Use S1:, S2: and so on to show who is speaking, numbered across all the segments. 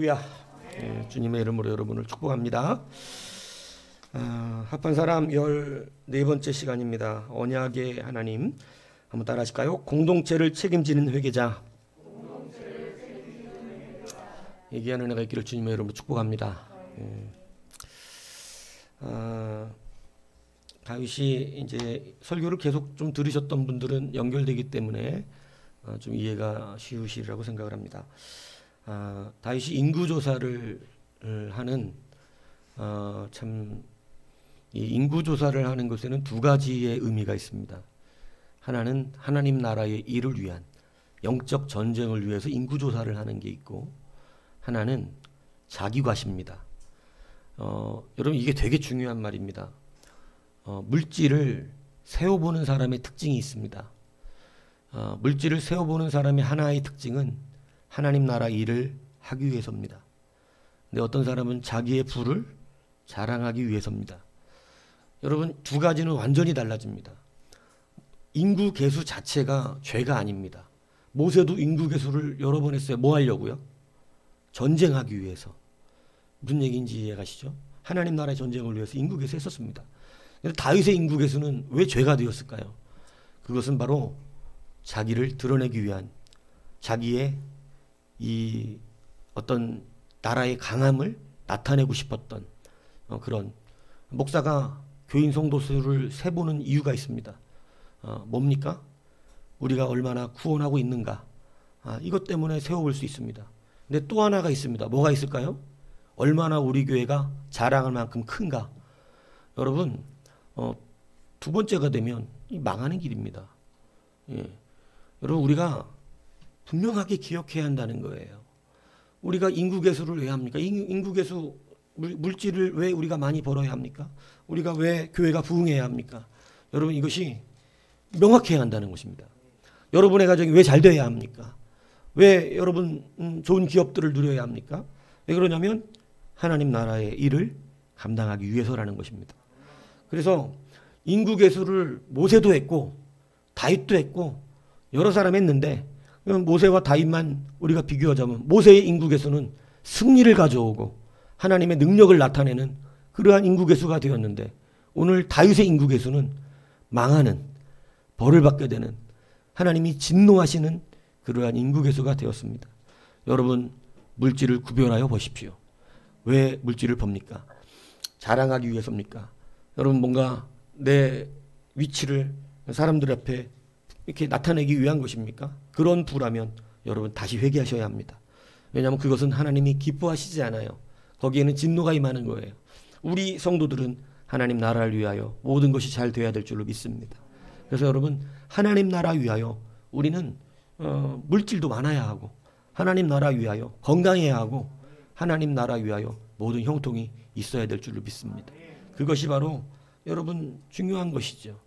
S1: 할렐루야. 주님의 이름으로 여러분을 축복합니다. 합한 사람 14번째 시간입니다. 언약의 하나님 한번 따라 하실까요? 공동체를 책임지는 회개자. 얘기하는 은혜가 있기를 주님의 이름으로 축복합니다. 다윗이 이제 설교를 계속 좀 들으셨던 분들은 연결되기 때문에 좀 이해가 쉬우시리라고 생각을 합니다. 다윗이 인구조사를 하는 참 이 인구조사를 하는 것에는 두 가지의 의미가 있습니다. 하나는 하나님 나라의 일을 위한 영적 전쟁을 위해서 인구조사를 하는 게 있고, 하나는 자기과시입니다. 여러분 이게 되게 중요한 말입니다. 물질을 세어보는 사람의 특징이 있습니다. 물질을 세어보는 사람의 하나의 특징은 하나님 나라 일을 하기 위해서입니다. 근데 어떤 사람은 자기의 부를 자랑하기 위해서입니다. 여러분 두 가지는 완전히 달라집니다. 인구 계수 자체가 죄가 아닙니다. 모세도 인구 계수를 여러 번 했어요. 뭐 하려고요? 전쟁하기 위해서. 무슨 얘기인지 이해가시죠? 하나님 나라의 전쟁을 위해서 인구 계수 했었습니다. 그런데 다윗의 인구 계수는 왜 죄가 되었을까요? 그것은 바로 자기를 드러내기 위한, 자기의 이 어떤 나라의 강함을 나타내고 싶었던 그런. 목사가 교인 성도 수를 세보는 이유가 있습니다. 뭡니까? 우리가 얼마나 구원하고 있는가. 이것 때문에 세워볼 수 있습니다. 근데 또 하나가 있습니다. 뭐가 있을까요? 얼마나 우리 교회가 자랑할 만큼 큰가. 여러분 두 번째가 되면 망하는 길입니다. 여러분 우리가 분명하게 기억해야 한다는 거예요. 우리가 인구 계수를 왜 합니까? 인구 계수 물질을 왜 우리가 많이 벌어야 합니까? 우리가 왜 교회가 부흥해야 합니까? 여러분 이것이 명확해야 한다는 것입니다. 여러분의 가정이 왜 잘 되어야 합니까? 왜 여러분 좋은 기업들을 누려야 합니까? 왜 그러냐면 하나님 나라의 일을 감당하기 위해서라는 것입니다. 그래서 인구 계수를 모세도 했고 다윗도 했고 여러 사람 했는데, 모세와 다윗만 우리가 비교하자면 모세의 인구 계수는 승리를 가져오고 하나님의 능력을 나타내는 그러한 인구 계수가 되었는데, 오늘 다윗의 인구 계수는 망하는, 벌을 받게 되는, 하나님이 진노하시는 그러한 인구 계수가 되었습니다. 여러분 물질을 구별하여 보십시오. 왜 물질을 법니까? 자랑하기 위해서입니까? 여러분 뭔가 내 위치를 사람들 앞에 이렇게 나타내기 위한 것입니까? 그런 부라면 여러분 다시 회개하셔야 합니다. 왜냐하면 그것은 하나님이 기뻐하시지 않아요. 거기에는 진노가 임하는 거예요. 우리 성도들은 하나님 나라를 위하여 모든 것이 잘 되어야 될 줄로 믿습니다. 그래서 여러분 하나님 나라 위하여 우리는 물질도 많아야 하고, 하나님 나라 위하여 건강해야 하고, 하나님 나라 위하여 모든 형통이 있어야 될 줄로 믿습니다. 그것이 바로 여러분 중요한 것이죠.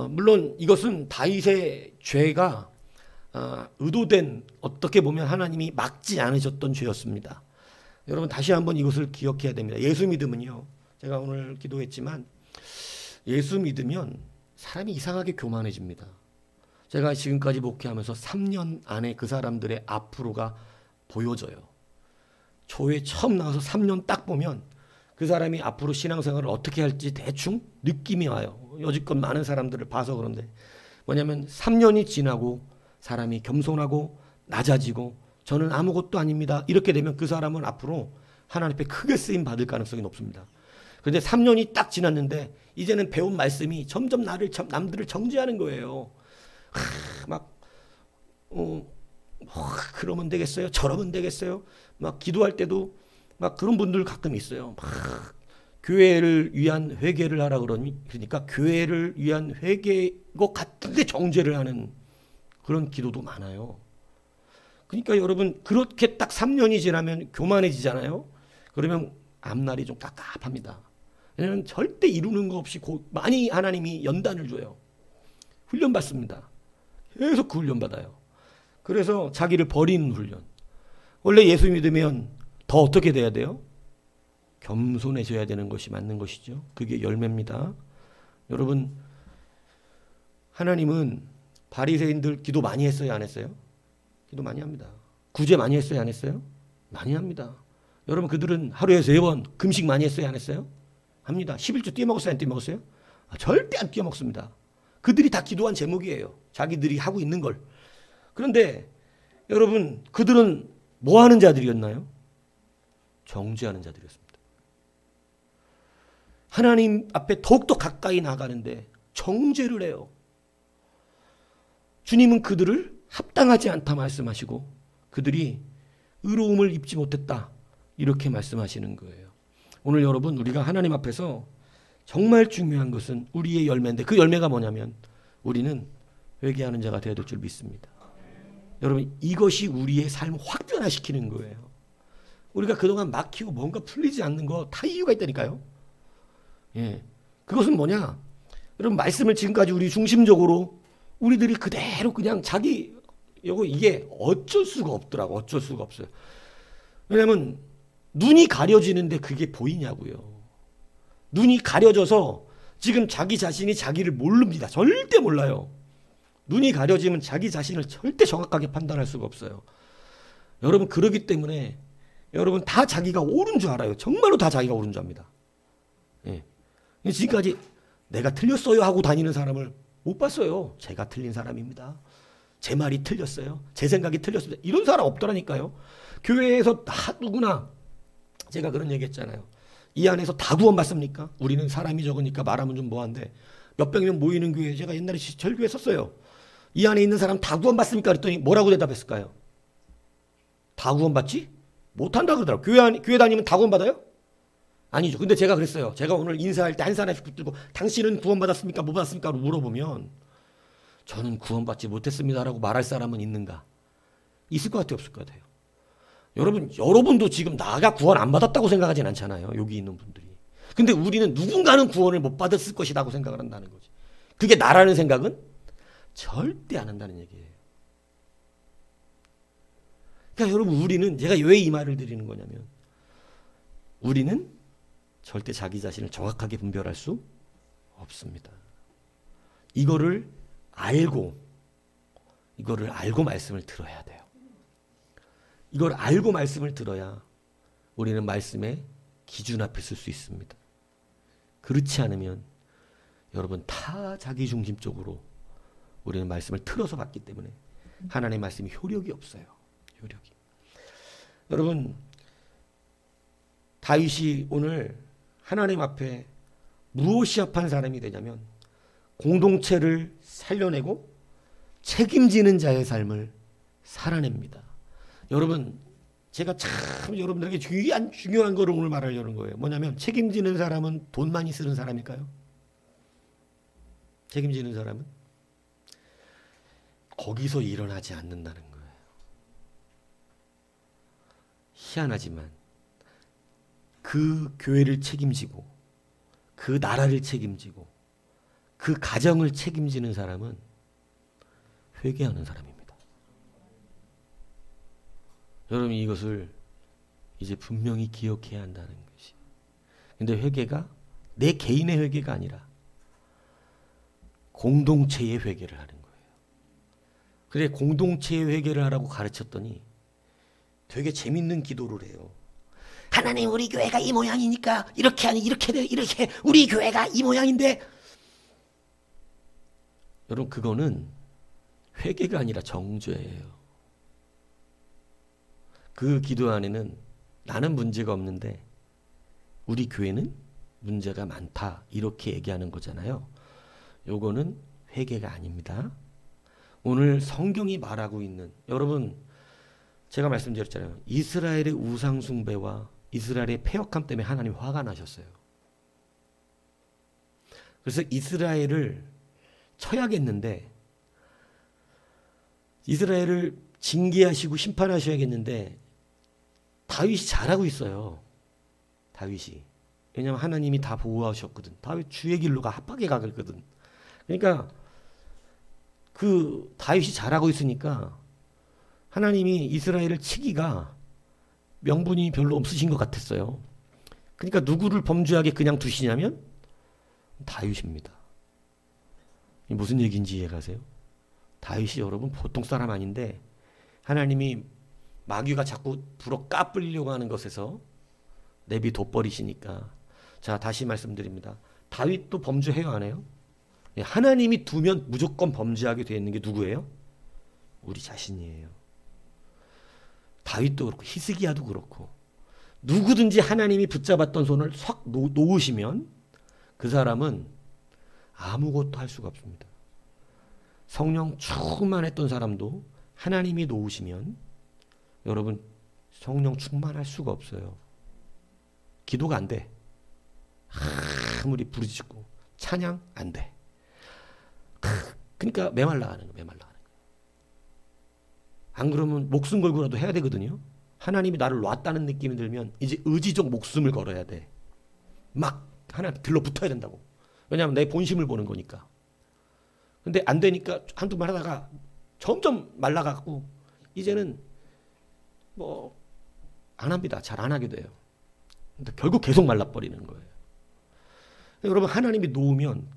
S1: 물론 이것은 다윗의 죄가 의도된, 어떻게 보면 하나님이 막지 않으셨던 죄였습니다. 여러분 다시 한번 이것을 기억해야 됩니다. 예수 믿으면요, 제가 오늘 기도했지만 예수 믿으면 사람이 이상하게 교만해집니다. 제가 지금까지 목회하면서 3년 안에 그 사람들의 앞으로가 보여져요. 교회 처음 나와서 3년 딱 보면 그 사람이 앞으로 신앙생활을 어떻게 할지 대충 느낌이 와요. 여지껏 많은 사람들을 봐서 그런데, 뭐냐면 3년이 지나고 사람이 겸손하고 낮아지고 저는 아무것도 아닙니다 이렇게 되면 그 사람은 앞으로 하나님 앞에 크게 쓰임 받을 가능성이 높습니다. 그런데 3년이 딱 지났는데 이제는 배운 말씀이 점점 남들을 정죄하는 거예요. 그러면 되겠어요? 저러면 되겠어요? 막 기도할 때도 막 그런 분들 가끔 있어요. 막 교회를 위한 회개를 하라 그러니까 교회를 위한 회개인 것 같은데 정죄를 하는 그런 기도도 많아요. 그러니까 여러분 그렇게 딱 3년이 지나면 교만해지잖아요. 그러면 앞날이 좀 깝깝합니다. 왜냐하면 절대 이루는 거 없이 많이 하나님이 연단을 줘요. 훈련받습니다. 계속 그 훈련받아요. 그래서 자기를 버리는 훈련. 원래 예수 믿으면 더 어떻게 돼야 돼요? 겸손해져야 되는 것이 맞는 것이죠. 그게 열매입니다. 여러분 하나님은 바리새인들 기도 많이 했어요, 안 했어요? 기도 많이 합니다. 구제 많이 했어요, 안 했어요? 많이 합니다. 여러분 그들은 하루에 3번 금식 많이 했어요? 안 했어요? 합니다. 11조 뛰어먹었어요? 안 뛰어먹었어요? 절대 안 뛰어먹습니다. 그들이 다 기도한 제목이에요. 자기들이 하고 있는 걸. 그런데 여러분 그들은 뭐 하는 자들이었나요? 정죄하는 자들이었습니다. 하나님 앞에 더욱더 가까이 나가는데 정죄를 해요. 주님은 그들을 합당하지 않다 말씀하시고 그들이 의로움을 입지 못했다 이렇게 말씀하시는 거예요. 오늘 여러분 우리가 하나님 앞에서 정말 중요한 것은 우리의 열매인데 그 열매가 뭐냐면 우리는 회개하는 자가 되어야 될 줄 믿습니다. 여러분 이것이 우리의 삶을 확 변화시키는 거예요. 우리가 그동안 막히고 뭔가 풀리지 않는 거 다 이유가 있다니까요. 예, 그것은 뭐냐? 여러분 말씀을 지금까지 우리 중심적으로 우리들이 그대로 그냥 자기 이게 어쩔 수가 없더라고. 어쩔 수가 없어요. 왜냐하면 눈이 가려지는데 그게 보이냐고요. 눈이 가려져서 지금 자기 자신이 자기를 모릅니다. 절대 몰라요. 눈이 가려지면 자기 자신을 절대 정확하게 판단할 수가 없어요. 여러분 그러기 때문에 여러분 다 자기가 옳은 줄 알아요. 정말로 다 자기가 옳은 줄 압니다. 예. 지금까지 내가 틀렸어요 하고 다니는 사람을 못 봤어요. 제가 틀린 사람입니다. 제 말이 틀렸어요. 제 생각이 틀렸습니다. 이런 사람 없더라니까요. 교회에서 다 누구나 제가 그런 얘기 했잖아요. 이 안에서 다 구원받습니까? 우리는 사람이 적으니까 말하면 좀 뭐한데 몇백 명 모이는 교회 제가 옛날에 절교회 썼어요. 이 안에 있는 사람 다 구원받습니까? 그랬더니 뭐라고 대답했을까요? 다 구원받지? 못한다 그러더라고요. 교회 다니면 다 구원받아요? 아니죠. 근데 제가 그랬어요. 제가 오늘 인사할 때 한 사람씩 붙들고 당신은 구원받았습니까? 못 받았습니까? 물어보면 저는 구원받지 못했습니다라고 말할 사람은 있는가? 있을 것 같아요? 없을 것 같아요? 여러분도 지금 나가 구원 안 받았다고 생각하진 않잖아요. 여기 있는 분들이. 근데 우리는 누군가는 구원을 못 받았을 것이라고 생각을 한다는 거지. 그게 나라는 생각은 절대 안 한다는 얘기예요. 그러니까 여러분 우리는 제가 왜 이 말을 드리는 거냐면 우리는 절대 자기 자신을 정확하게 분별할 수 없습니다. 이거를 알고 말씀을 들어야 돼요. 이걸 알고 말씀을 들어야 우리는 말씀의 기준 앞에 설 수 있습니다. 그렇지 않으면 여러분 다 자기중심적으로 우리는 말씀을 틀어서 봤기 때문에 하나님의 말씀이 효력이 없어요. 효력이. 여러분 다윗이 오늘 하나님 앞에 무엇이 합한 사람이 되냐면 공동체를 살려내고 책임지는 자의 삶을 살아냅니다. 여러분 제가 참 여러분들에게 중요한 거를 오늘 말하려는 거예요. 뭐냐면 책임지는 사람은 돈 많이 쓰는 사람일까요? 책임지는 사람은 거기서 일어나지 않는다는 거예요. 희한하지만 그 교회를 책임지고 그 나라를 책임지고 그 가정을 책임지는 사람은 회개하는 사람입니다. 여러분 이것을 이제 분명히 기억해야 한다는 것이. 근데 회개가 내 개인의 회개가 아니라 공동체의 회개를 하는 거예요. 그래 공동체의 회개를 하라고 가르쳤더니 되게 재밌는 기도를 해요. 하나님 우리 교회가 이 모양이니까 이렇게 하니 이렇게 우리 교회가 이 모양인데 여러분 그거는 회개가 아니라 정죄예요. 그 기도 안에는 나는 문제가 없는데 우리 교회는 문제가 많다 이렇게 얘기하는 거잖아요. 요거는 회개가 아닙니다. 오늘 성경이 말하고 있는 여러분 제가 말씀드렸잖아요. 이스라엘의 우상 숭배와 이스라엘의 패역함 때문에 하나님 화가 나셨어요. 그래서 이스라엘을 쳐야겠는데 이스라엘을 징계하시고 심판하셔야겠는데 다윗이 잘하고 있어요. 다윗이. 왜냐하면 하나님이 다 보호하셨거든. 다윗 주의 길로가 합하게 가거든. 그러니까 그 다윗이 잘하고 있으니까 하나님이 이스라엘을 치기가 명분이 별로 없으신 것 같았어요. 그러니까 누구를 범죄하게 그냥 두시냐면 다윗입니다. 무슨 얘기인지 이해가세요? 다윗이 여러분 보통 사람 아닌데 하나님이 마귀가 자꾸 불어 까불려고 하는 것에서 내비 돋버리시니까. 자, 다시 말씀드립니다. 다윗도 범죄해요, 안 해요? 하나님이 두면 무조건 범죄하게 되어 있는 게 누구예요? 우리 자신이에요. 다윗도 그렇고 히스기야도 그렇고 누구든지 하나님이 붙잡았던 손을 확 놓으시면 그 사람은 아무것도 할 수가 없습니다. 성령 충만했던 사람도 하나님이 놓으시면 여러분 성령 충만할 수가 없어요. 기도가 안 돼. 아무리 부르짖고 찬양 안 돼. 그러니까 메말라가는 거예요. 메말라가는 거예요. 안 그러면 목숨 걸고라도 해야 되거든요. 하나님이 나를 놨다는 느낌이 들면 이제 의지적 목숨을 걸어야 돼. 막 하나님 들러붙어야 된다고. 왜냐하면 내 본심을 보는 거니까. 근데 안 되니까 한두 번 하다가 점점 말라가고 이제는 뭐 안 합니다. 잘 안 하게 돼요. 근데 결국 계속 말라버리는 거예요. 여러분 하나님이 놓으면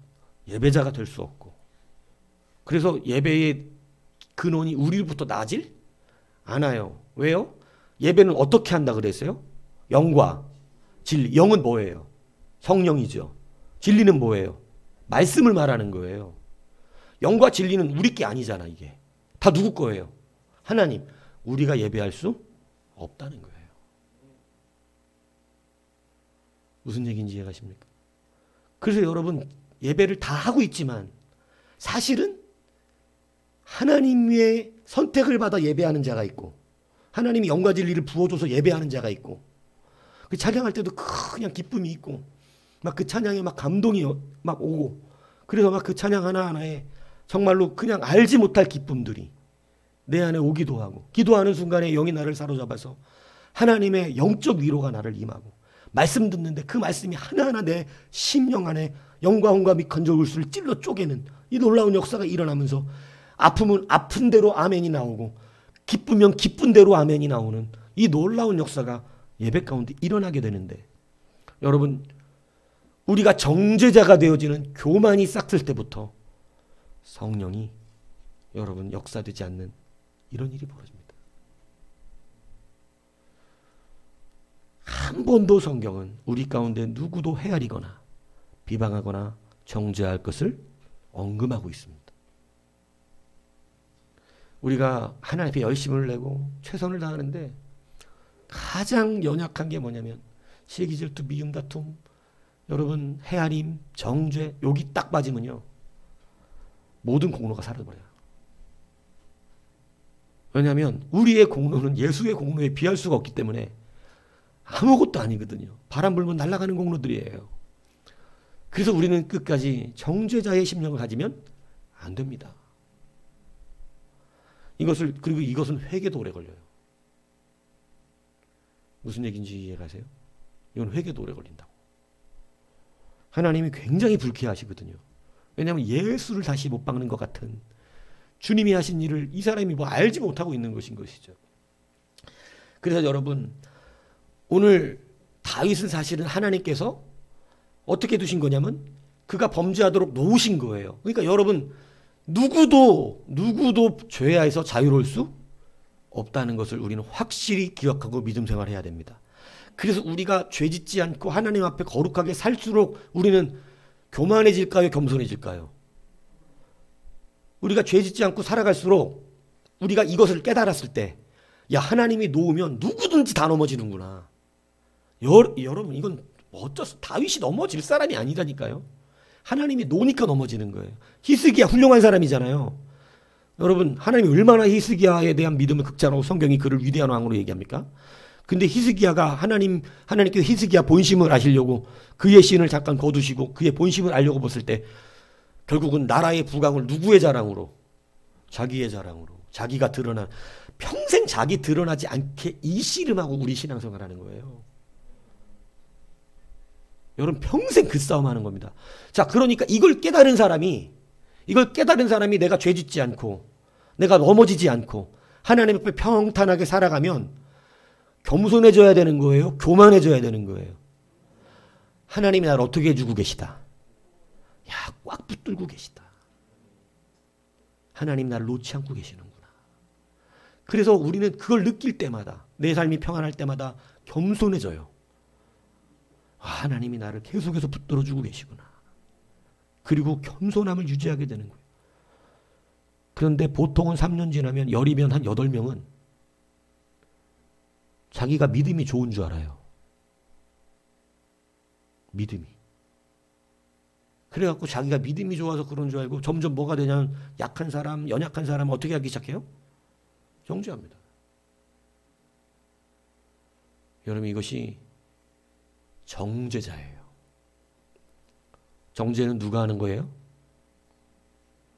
S1: 예배자가 될 수 없고 그래서 예배의 근원이 우리로부터 나질 않아요. 왜요? 예배는 어떻게 한다 그랬어요? 영과 진리. 영은 뭐예요? 성령이죠. 진리는 뭐예요? 말씀을 말하는 거예요. 영과 진리는 우리 게 아니잖아. 이게 다 누구 거예요? 하나님. 우리가 예배할 수 없다는 거예요. 무슨 얘기인지 이해가십니까? 그래서 여러분 예배를 다 하고 있지만 사실은 하나님의 선택을 받아 예배하는 자가 있고 하나님이 영과 진리를 부어줘서 예배하는 자가 있고 그 찬양할 때도 그냥 기쁨이 있고 막 그 찬양에 막 감동이 막 오고 그래서 막 그 찬양 하나하나에 정말로 그냥 알지 못할 기쁨들이 내 안에 오기도 하고 기도하는 순간에 영이 나를 사로잡아서 하나님의 영적 위로가 나를 임하고 말씀 듣는데 그 말씀이 하나하나 내 심령 안에 영과 혼과 및 건져울수를 찔러 쪼개는 이 놀라운 역사가 일어나면서 아프면 아픈 대로 아멘이 나오고 기쁘면 기쁜 대로 아멘이 나오는 이 놀라운 역사가 예배 가운데 일어나게 되는데 여러분 우리가 정죄자가 되어지는 교만이 싹틀 때부터 성령이 여러분 역사되지 않는 이런 일이 벌어집니다. 한 번도 성경은 우리 가운데 누구도 헤아리거나 비방하거나 정죄할 것을 언급하고 있습니다. 우리가 하나님 앞에 열심을 내고 최선을 다하는데 가장 연약한 게 뭐냐면 시기 질투 미움 다툼 여러분 헤아림 정죄 여기 딱 빠지면요 모든 공로가 사라져버려요. 왜냐하면 우리의 공로는 예수의 공로에 비할 수가 없기 때문에 아무것도 아니거든요. 바람 불면 날아가는 공로들이에요. 그래서 우리는 끝까지 정죄자의 심령을 가지면 안 됩니다. 그리고 이것은 회개도 오래 걸려요. 무슨 얘기인지 이해가세요? 이건 회개도 오래 걸린다고. 하나님이 굉장히 불쾌하시거든요. 왜냐하면 예수를 다시 못 박는 것 같은 주님이 하신 일을 이 사람이 뭐 알지 못하고 있는 것인 것이죠. 그래서 여러분 오늘 다윗은 사실은 하나님께서 어떻게 두신 거냐면 그가 범죄하도록 놓으신 거예요. 그러니까 여러분 누구도 죄에서 자유로울 수 없다는 것을 우리는 확실히 기억하고 믿음 생활해야 됩니다. 그래서 우리가 죄짓지 않고 하나님 앞에 거룩하게 살수록 우리는 교만해질까요? 겸손해질까요? 우리가 죄짓지 않고 살아갈수록 우리가 이것을 깨달았을 때 야 하나님이 놓으면 누구든지 다 넘어지는구나. 여러분 이건 어쩌서 다윗이 넘어질 사람이 아니라니까요. 하나님이 놓으니까 넘어지는 거예요. 히스기야 훌륭한 사람이잖아요. 여러분 하나님이 얼마나 히스기야에 대한 믿음을 극찬하고 성경이 그를 위대한 왕으로 얘기합니까? 근데 히스기야가 하나님께서 히스기야 본심을 아시려고 그의 신을 잠깐 거두시고 그의 본심을 알려고 봤을 때 결국은 나라의 부강을 누구의 자랑으로? 자기의 자랑으로. 자기가 드러난 평생 자기 드러나지 않게 이 씨름하고 우리 신앙생활하는 거예요. 여러분 평생 그 싸움하는 겁니다. 자 그러니까 이걸 깨달은 사람이 내가 죄짓지 않고 내가 넘어지지 않고 하나님 앞에 평탄하게 살아가면 겸손해져야 되는 거예요? 교만해져야 되는 거예요? 하나님이 나를 어떻게 해주고 계시다? 야, 꽉 붙들고 계시다. 하나님 나를 놓지 않고 계시는구나. 그래서 우리는 그걸 느낄 때마다, 내 삶이 평안할 때마다 겸손해져요. 하나님이 나를 계속해서 붙들어주고 계시구나. 그리고 겸손함을 유지하게 되는 거예요. 그런데 보통은 3년 지나면 열이면 한 8명은 자기가 믿음이 좋은 줄 알아요. 믿음이. 그래갖고 자기가 믿음이 좋아서 그런 줄 알고 점점 뭐가 되냐면 약한 사람, 연약한 사람은 어떻게 하기 시작해요? 정죄합니다. 여러분, 이것이 정죄자예요. 정죄는 누가 하는 거예요?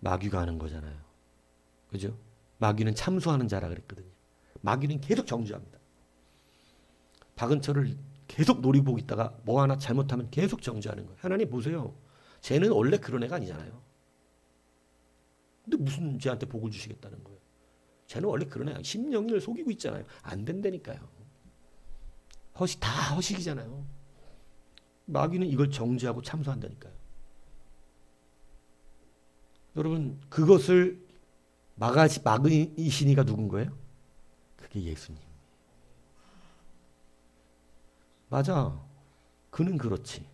S1: 마귀가 하는 거잖아요. 그죠? 마귀는 참소하는 자라 그랬거든요. 마귀는 계속 정죄합니다. 박은철을 계속 노리고 있다가 뭐 하나 잘못하면 계속 정죄하는 거예요. 하나님 보세요. 쟤는 원래 그런 애가 아니잖아요. 근데 무슨 쟤한테 복을 주시겠다는 거예요. 쟤는 원래 그런 애가 심령을 속이고 있잖아요. 안 된다니까요. 다 허식이잖아요. 마귀는 이걸 정죄하고 참소한다니까요. 여러분, 그것을 막으시니가 누군 거예요? 그게 예수님. 맞아. 그는 그렇지.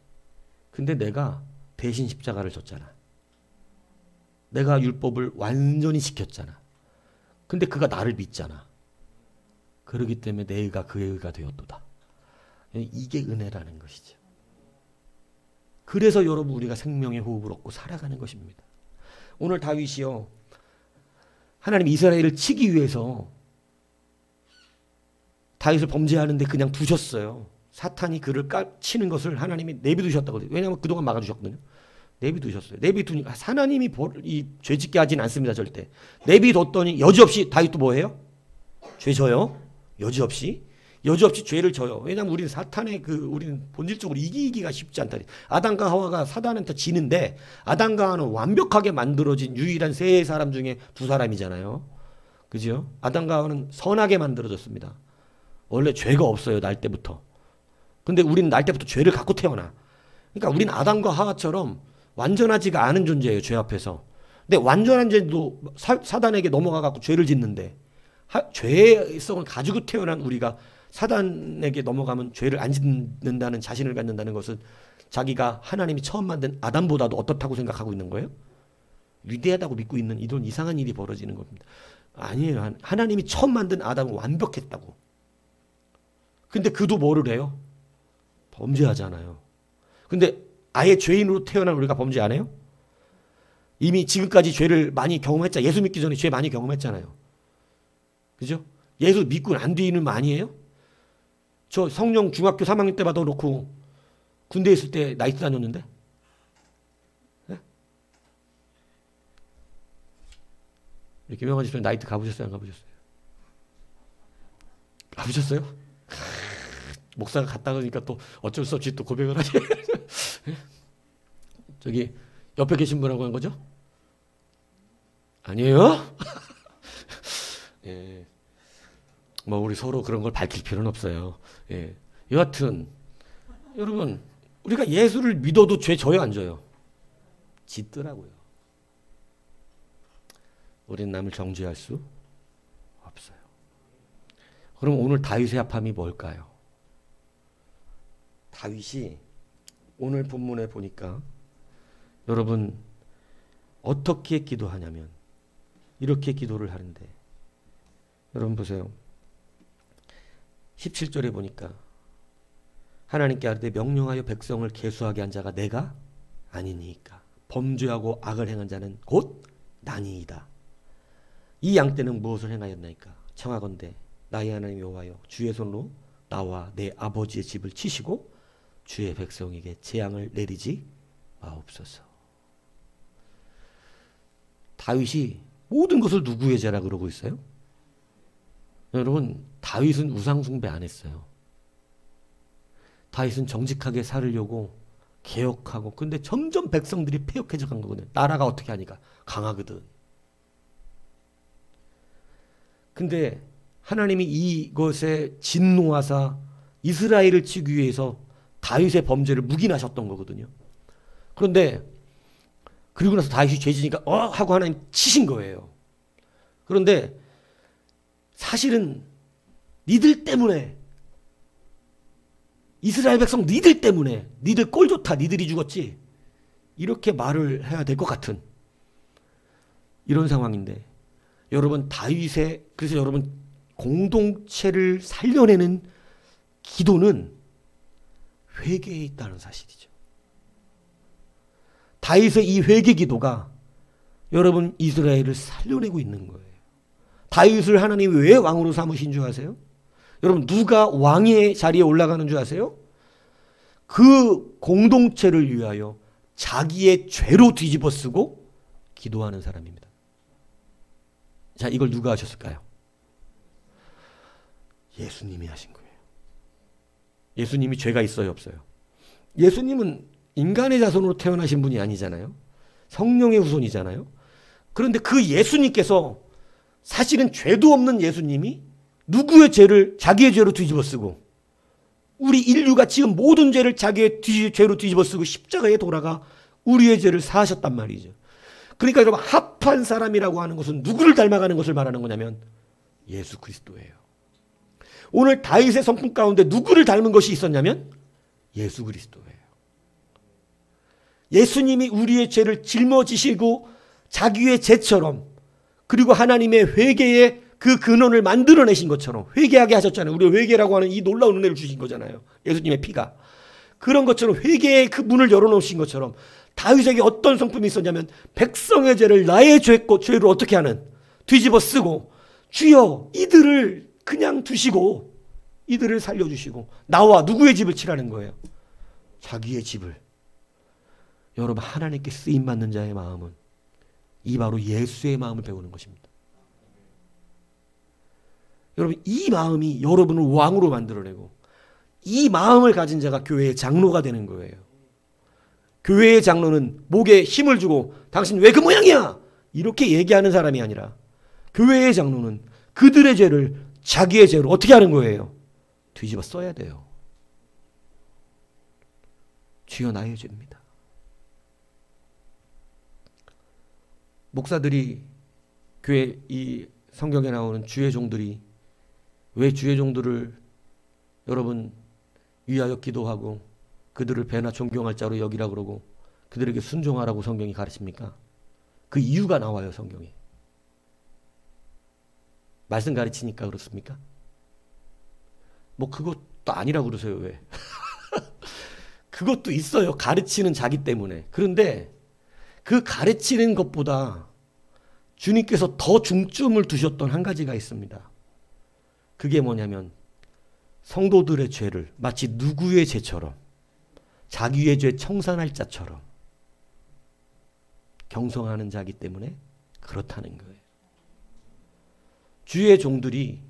S1: 근데 내가 대신 십자가를 졌잖아. 내가 율법을 완전히 지켰잖아. 근데 그가 나를 믿잖아. 그러기 때문에 내 의가 그의 의가 되었도다. 이게 은혜라는 것이죠. 그래서 여러분, 우리가 생명의 호흡을 얻고 살아가는 것입니다. 오늘 다윗이요, 하나님 이스라엘을 치기 위해서 다윗을 범죄하는데 그냥 두셨어요. 사탄이 그를 치는 것을 하나님이 내비두셨다고. 왜냐하면 그동안 막아주셨거든요. 내비두셨어요. 내비두니까 하나님이 죄짓게 하진 않습니다. 절대. 내비뒀더니 여지없이 다윗도 뭐해요? 죄 져요. 여지없이 죄를 져요. 왜냐하면 우리는 사탄의 우리는 본질적으로 이기기가 쉽지 않다. 아담과 하와가 사단한테 지는데, 아담과 하와는 완벽하게 만들어진 유일한 세 사람 중에 두 사람이잖아요. 그죠? 아담과 하와는 선하게 만들어졌습니다. 원래 죄가 없어요, 날 때부터. 근데 우리는 날 때부터 죄를 갖고 태어나. 그러니까 우리는 아담과 하와처럼 완전하지가 않은 존재예요, 죄 앞에서. 근데 완전한 죄도 사단에게 넘어가 갖고 죄를 짓는데, 죄성을 가지고 태어난 우리가 사단에게 넘어가면 죄를 안 짓는다는 자신을 갖는다는 것은 자기가 하나님이 처음 만든 아담보다도 어떻다고 생각하고 있는 거예요? 위대하다고 믿고 있는 이런 이상한 일이 벌어지는 겁니다. 아니에요. 하나님이 처음 만든 아담은 완벽했다고. 근데 그도 뭐를 해요? 범죄하잖아요. 근데 아예 죄인으로 태어난 우리가 범죄 안 해요? 이미 지금까지 죄를 많이 경험했잖아요. 예수 믿기 전에 죄 많이 경험했잖아요. 그죠? 예수 믿고 난 뒤는 많이 해요? 저 성령 중학교 3학년 때 받아놓고 군대에 있을 때 나이트 다녔는데? 네? 이렇게 명한 집사님 나이트 가보셨어요? 안 가보셨어요? 가보셨어요? 목사가 갔다 그러니까 또 어쩔 수 없이 또 고백을 하지. 저기 옆에 계신 분하고 한 거죠? 아니에요? 예. 뭐 우리 서로 그런 걸 밝힐 필요는 없어요. 예. 여하튼 여러분, 우리가 예수를 믿어도 죄 져요, 안 져요? 짓더라고요. 우리는 남을 정죄할 수 없어요. 그럼 오늘 다윗의 합함이 뭘까요? 다윗이 오늘 본문에 보니까 여러분 어떻게 기도하냐면 이렇게 기도를 하는데, 여러분 보세요. 17절에 보니까 하나님께 아뢰되 명령하여 백성을 계수하게 한 자가 내가 아니니까 범죄하고 악을 행한 자는 곧 나니이다. 이 양 때는 무엇을 행하였나이까? 청하건대 나의 하나님 여호와여, 주의 손으로 나와 내 아버지의 집을 치시고 주의 백성에게 재앙을 내리지 마옵소서. 다윗이 모든 것을 누구의 죄라 그러고 있어요? 여러분, 다윗은 우상 숭배 안 했어요. 다윗은 정직하게 살으려고 개혁하고, 근데 점점 백성들이 폐역해져 간 거거든요. 나라가 어떻게 하니까 강하거든. 근데 하나님이 이것에 진노하사 이스라엘을 치기 위해서 다윗의 범죄를 묵인하셨던 거거든요. 그런데 그리고 나서 다윗이 죄지니까 하고 하나님 치신 거예요. 그런데 사실은 니들 때문에, 이스라엘 백성 니들 때문에, 니들 꼴 좋다, 니들이 죽었지, 이렇게 말을 해야 될 것 같은 이런 상황인데, 여러분 다윗의, 그래서 여러분 공동체를 살려내는 기도는 회개에 있다는 사실이죠. 다윗의 이 회개 기도가 여러분 이스라엘을 살려내고 있는 거예요. 다윗을 하나님이 왜 왕으로 삼으신 줄 아세요? 여러분 누가 왕의 자리에 올라가는 줄 아세요? 그 공동체를 위하여 자기의 죄로 뒤집어 쓰고 기도하는 사람입니다. 자, 이걸 누가 하셨을까요? 예수님이 하신 거예요. 예수님이 죄가 있어요, 없어요? 예수님은 인간의 자손으로 태어나신 분이 아니잖아요. 성령의 후손이잖아요. 그런데 그 예수님께서, 사실은 죄도 없는 예수님이 누구의 죄를 자기의 죄로 뒤집어 쓰고, 우리 인류가 지금 모든 죄를 자기의 죄로 뒤집어 쓰고 십자가에 돌아가 우리의 죄를 사하셨단 말이죠. 그러니까 여러분, 합한 사람이라고 하는 것은 누구를 닮아가는 것을 말하는 거냐면 예수 그리스도예요. 오늘 다윗의 성품 가운데 누구를 닮은 것이 있었냐면 예수 그리스도예요. 예수님이 우리의 죄를 짊어지시고 자기의 죄처럼, 그리고 하나님의 회개의 그 근원을 만들어내신 것처럼 회개하게 하셨잖아요. 우리가 회개라고 하는 이 놀라운 은혜를 주신 거잖아요. 예수님의 피가. 그런 것처럼 회개의 그 문을 열어놓으신 것처럼 다윗에게 어떤 성품이 있었냐면 백성의 죄를 나의 죄로 어떻게 하는, 뒤집어 쓰고, 주여 이들을 그냥 두시고 이들을 살려주시고 나와 누구의 집을 치라는 거예요? 자기의 집을. 여러분, 하나님께 쓰임받는 자의 마음은 이 바로 예수의 마음을 배우는 것입니다. 여러분, 이 마음이 여러분을 왕으로 만들어내고, 이 마음을 가진 자가 교회의 장로가 되는 거예요. 교회의 장로는 목에 힘을 주고 당신 왜 그 모양이야? 이렇게 얘기하는 사람이 아니라, 교회의 장로는 그들의 죄를 자기의 죄로 어떻게 하는 거예요? 뒤집어 써야 돼요. 주여 나의 죄입니다. 목사들이, 교회 이 성경에 나오는 주의 종들이 왜 주의 종들을 여러분 위하여 기도하고 그들을 배나 존경할 자로 여기라 그러고 그들에게 순종하라고 성경이 가르칩니까? 그 이유가 나와요, 성경에. 말씀 가르치니까 그렇습니까? 뭐 그것도 아니라고 그러세요, 왜? 그것도 있어요, 가르치는 자기 때문에. 그런데 그 가르치는 것보다 주님께서 더 중점을 두셨던 한 가지가 있습니다. 그게 뭐냐면 성도들의 죄를 마치 누구의 죄처럼, 자기의 죄 청산할 자처럼 경성하는 자기 때문에 그렇다는 거예요. 주의 종들이,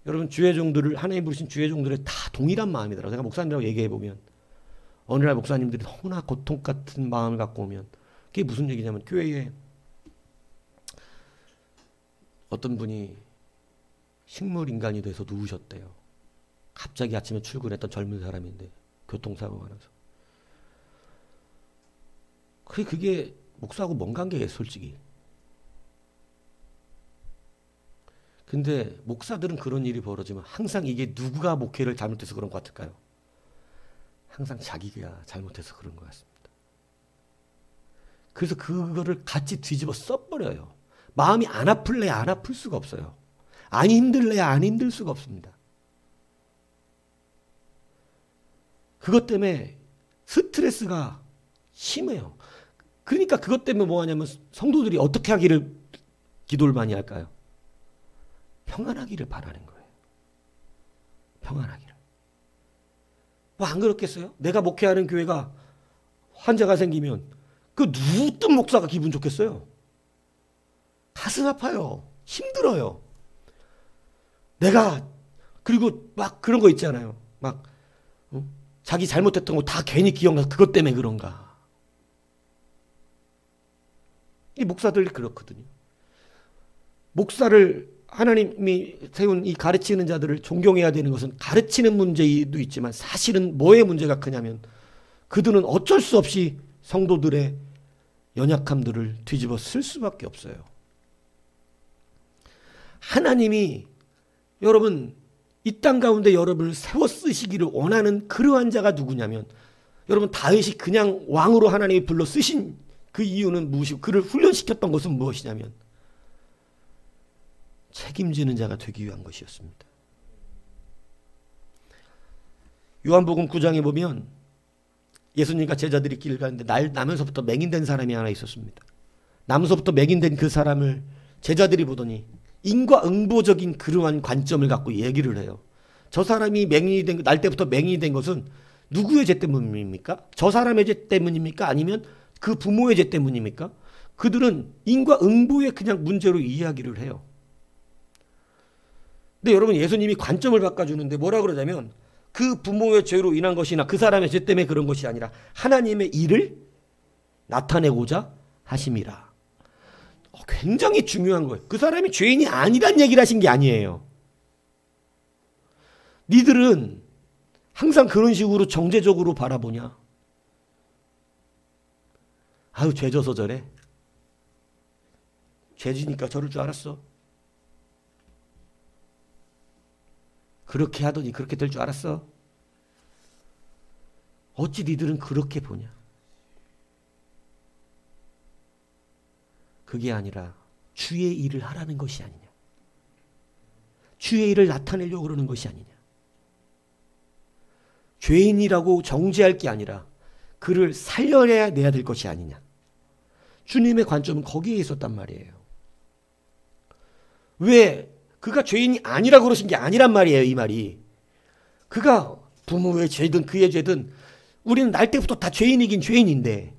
S1: 여러분 주의 종들을, 하나님 부르신 주의 종들의 다 동일한 마음이더라고요. 제가 목사님이라고 얘기해 보면 어느 날 목사님들이 너무나 고통 같은 마음을 갖고 오면, 그게 무슨 얘기냐면, 교회에 어떤 분이 식물인간이 돼서 누우셨대요. 갑자기 아침에 출근했던 젊은 사람인데 교통사고가 나서. 그게 목사하고 뭔 관계예요, 솔직히. 근데 목사들은 그런 일이 벌어지면 항상 이게 누가 목회를 잘못해서 그런 것 같을까요? 항상 자기가 잘못해서 그런 것 같습니다. 그래서 그거를 같이 뒤집어 써버려요. 마음이 안 아플래야 안 아플 수가 없어요. 안 힘들래야 안 힘들 수가 없습니다. 그것 때문에 스트레스가 심해요. 그러니까 그것 때문에 뭐 하냐면 성도들이 어떻게 하기를 기도를 많이 할까요? 평안하기를 바라는 거예요. 평안하기를. 뭐 안 그렇겠어요? 내가 목회하는 교회가 환자가 생기면 그 누구든 목사가 기분 좋겠어요? 가슴 아파요. 힘들어요. 내가, 그리고 막 그런 거 있잖아요. 막 자기 잘못했던 거 다 괜히 기억나서 그것 때문에 그런가. 이 목사들이 그렇거든요. 목사를, 하나님이 세운 이 가르치는 자들을 존경해야 되는 것은 가르치는 문제도 있지만, 사실은 뭐의 문제가 크냐면 그들은 어쩔 수 없이 성도들의 연약함들을 뒤집어 쓸 수밖에 없어요. 하나님이 여러분 이 땅 가운데 여러분을 세워 쓰시기를 원하는 그러한 자가 누구냐면 여러분 다윗이 그냥 왕으로 하나님이 불러 쓰신 그 이유는 무엇이고 그를 훈련시켰던 것은 무엇이냐면 책임지는 자가 되기 위한 것이었습니다. 요한복음 9장에 보면 예수님과 제자들이 길을 가는데 나면서부터 맹인된 사람이 하나 있었습니다. 나면서부터 맹인된 그 사람을 제자들이 보더니 인과응보적인 그러한 관점을 갖고 얘기를 해요. 저 사람이 맹인이 된, 날 때부터 맹인이 된 것은 누구의 죄 때문입니까? 저 사람의 죄 때문입니까? 아니면 그 부모의 죄 때문입니까? 그들은 인과응보의 그냥 문제로 이야기를 해요. 근데 여러분 예수님이 관점을 바꿔주는데 뭐라 그러냐면 그 부모의 죄로 인한 것이나 그 사람의 죄 때문에 그런 것이 아니라 하나님의 일을 나타내고자 하심이라. 굉장히 중요한 거예요. 그 사람이 죄인이 아니란 얘기를 하신 게 아니에요. 니들은 항상 그런 식으로 정죄적으로 바라보냐. 아유 죄져서 저래. 죄지니까 저럴 줄 알았어. 그렇게 하더니 그렇게 될 줄 알았어. 어찌 니들은 그렇게 보냐. 그게 아니라 주의 일을 하라는 것이 아니냐. 주의 일을 나타내려고 그러는 것이 아니냐. 죄인이라고 정죄할 게 아니라 그를 살려내야 될 것이 아니냐. 주님의 관점은 거기에 있었단 말이에요. 왜? 그가 죄인이 아니라고 그러신 게 아니란 말이에요. 이 말이. 그가 부모의 죄든 그의 죄든 우리는 날 때부터 다 죄인이긴 죄인인데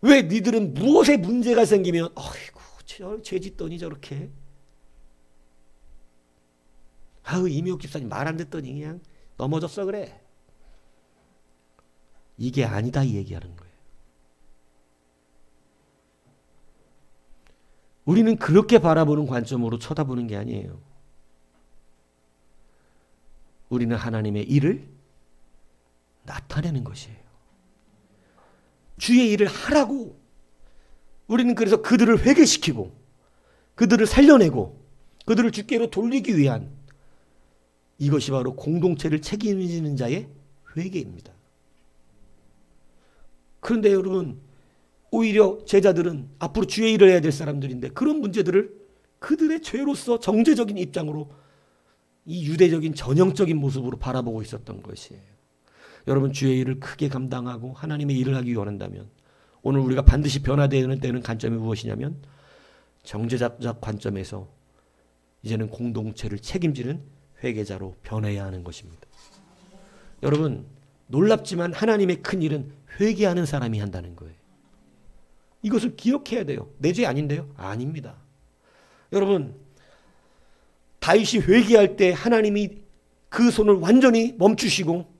S1: 왜 니들은 무엇에 문제가 생기면 아이고 죄 짓더니 저렇게 아유 이미옥 집사님 말 안 듣더니 그냥 넘어졌어 그래. 이게 아니다 이 얘기하는 거예요. 우리는 그렇게 바라보는 관점으로 쳐다보는 게 아니에요. 우리는 하나님의 일을 나타내는 것이에요. 주의 일을 하라고. 우리는 그래서 그들을 회개시키고 그들을 살려내고 그들을 주께로 돌리기 위한 이것이 바로 공동체를 책임지는 자의 회개입니다. 그런데 여러분 오히려 제자들은 앞으로 주의 일을 해야 될 사람들인데 그런 문제들을 그들의 죄로서 정죄적인 입장으로 이 유대적인 전형적인 모습으로 바라보고 있었던 것이에요. 여러분 주의 일을 크게 감당하고 하나님의 일을 하기 원한다면 오늘 우리가 반드시 변화되는 때는 관점이 무엇이냐면 정죄자적 관점에서 이제는 공동체를 책임지는 회개자로 변해야 하는 것입니다. 여러분 놀랍지만 하나님의 큰 일은 회개하는 사람이 한다는 거예요. 이것을 기억해야 돼요. 내 죄 아닌데요? 아닙니다. 여러분 다윗이 회개할 때 하나님이 그 손을 완전히 멈추시고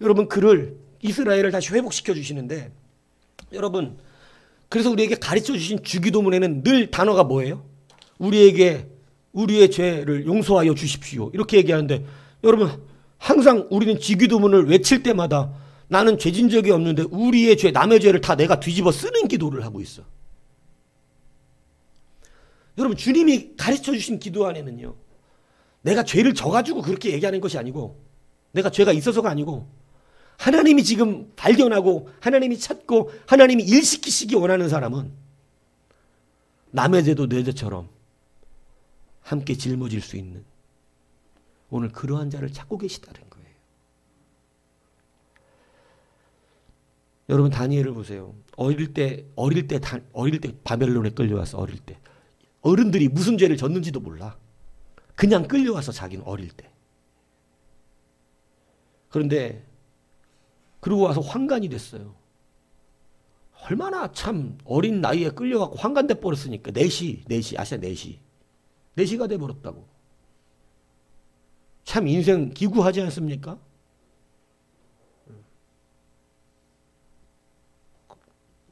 S1: 여러분 그를 이스라엘을 다시 회복시켜 주시는데 여러분 그래서 우리에게 가르쳐 주신 주기도문에는 늘 단어가 뭐예요? 우리에게 우리의 죄를 용서하여 주십시오. 이렇게 얘기하는데 여러분 항상 우리는 주기도문을 외칠 때마다 나는 죄진 적이 없는데 우리의 죄, 남의 죄를 다 내가 뒤집어 쓰는 기도를 하고 있어. 여러분 주님이 가르쳐 주신 기도 안에는요. 내가 죄를 져가지고 그렇게 얘기하는 것이 아니고 내가 죄가 있어서가 아니고 하나님이 지금 발견하고 하나님이 찾고 하나님이 일시키시기 원하는 사람은 남의 죄도 내 죄처럼 함께 짊어질 수 있는 오늘 그러한 자를 찾고 계시다는 거예요. 여러분 다니엘을 보세요. 어릴 때 바벨론에 끌려와서 어릴 때 어른들이 무슨 죄를 졌는지도 몰라. 그냥 끌려와서 자기는 어릴 때. 그런데 그러고 와서 환관이 됐어요. 얼마나 참 어린 나이에 끌려가고 환관돼 버렸으니까 내시 아시아 내시가 돼 버렸다고. 참 인생 기구하지 않습니까?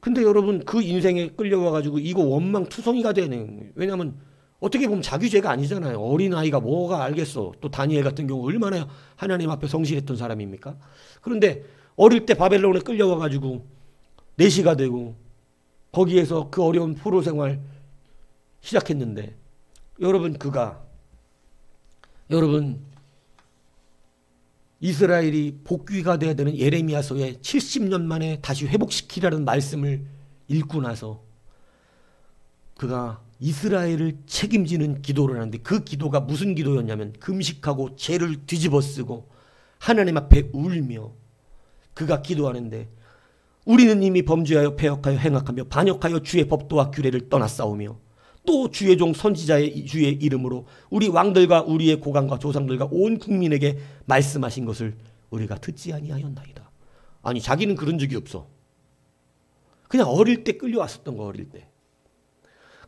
S1: 근데 여러분 그 인생에 끌려와가지고 이거 원망투성이가 되는. 왜냐하면 어떻게 보면 자기 죄가 아니잖아요. 어린아이가 뭐가 알겠어. 또 다니엘 같은 경우 얼마나 하나님 앞에 성실했던 사람입니까? 그런데 어릴 때 바벨론에 끌려와가지고 내시가 되고 거기에서 그 어려운 포로 생활 시작했는데 여러분 그가 여러분, 이스라엘이 복귀가 돼야 되는 예레미야서에 70년 만에 다시 회복시키라는 말씀을 읽고 나서 그가 이스라엘을 책임지는 기도를 하는데, 그 기도가 무슨 기도였냐면 금식하고 죄를 뒤집어 쓰고 하나님 앞에 울며 그가 기도하는데, 우리는 이미 범죄하여 패역하여 행악하며 반역하여 주의 법도와 규례를 떠나싸우며 또 주의 종 선지자의 주의 이름으로 우리 왕들과 우리의 고관과 조상들과 온 국민에게 말씀하신 것을 우리가 듣지 아니하였나이다. 아니, 자기는 그런 적이 없어. 그냥 어릴 때 끌려왔었던 거, 어릴 때.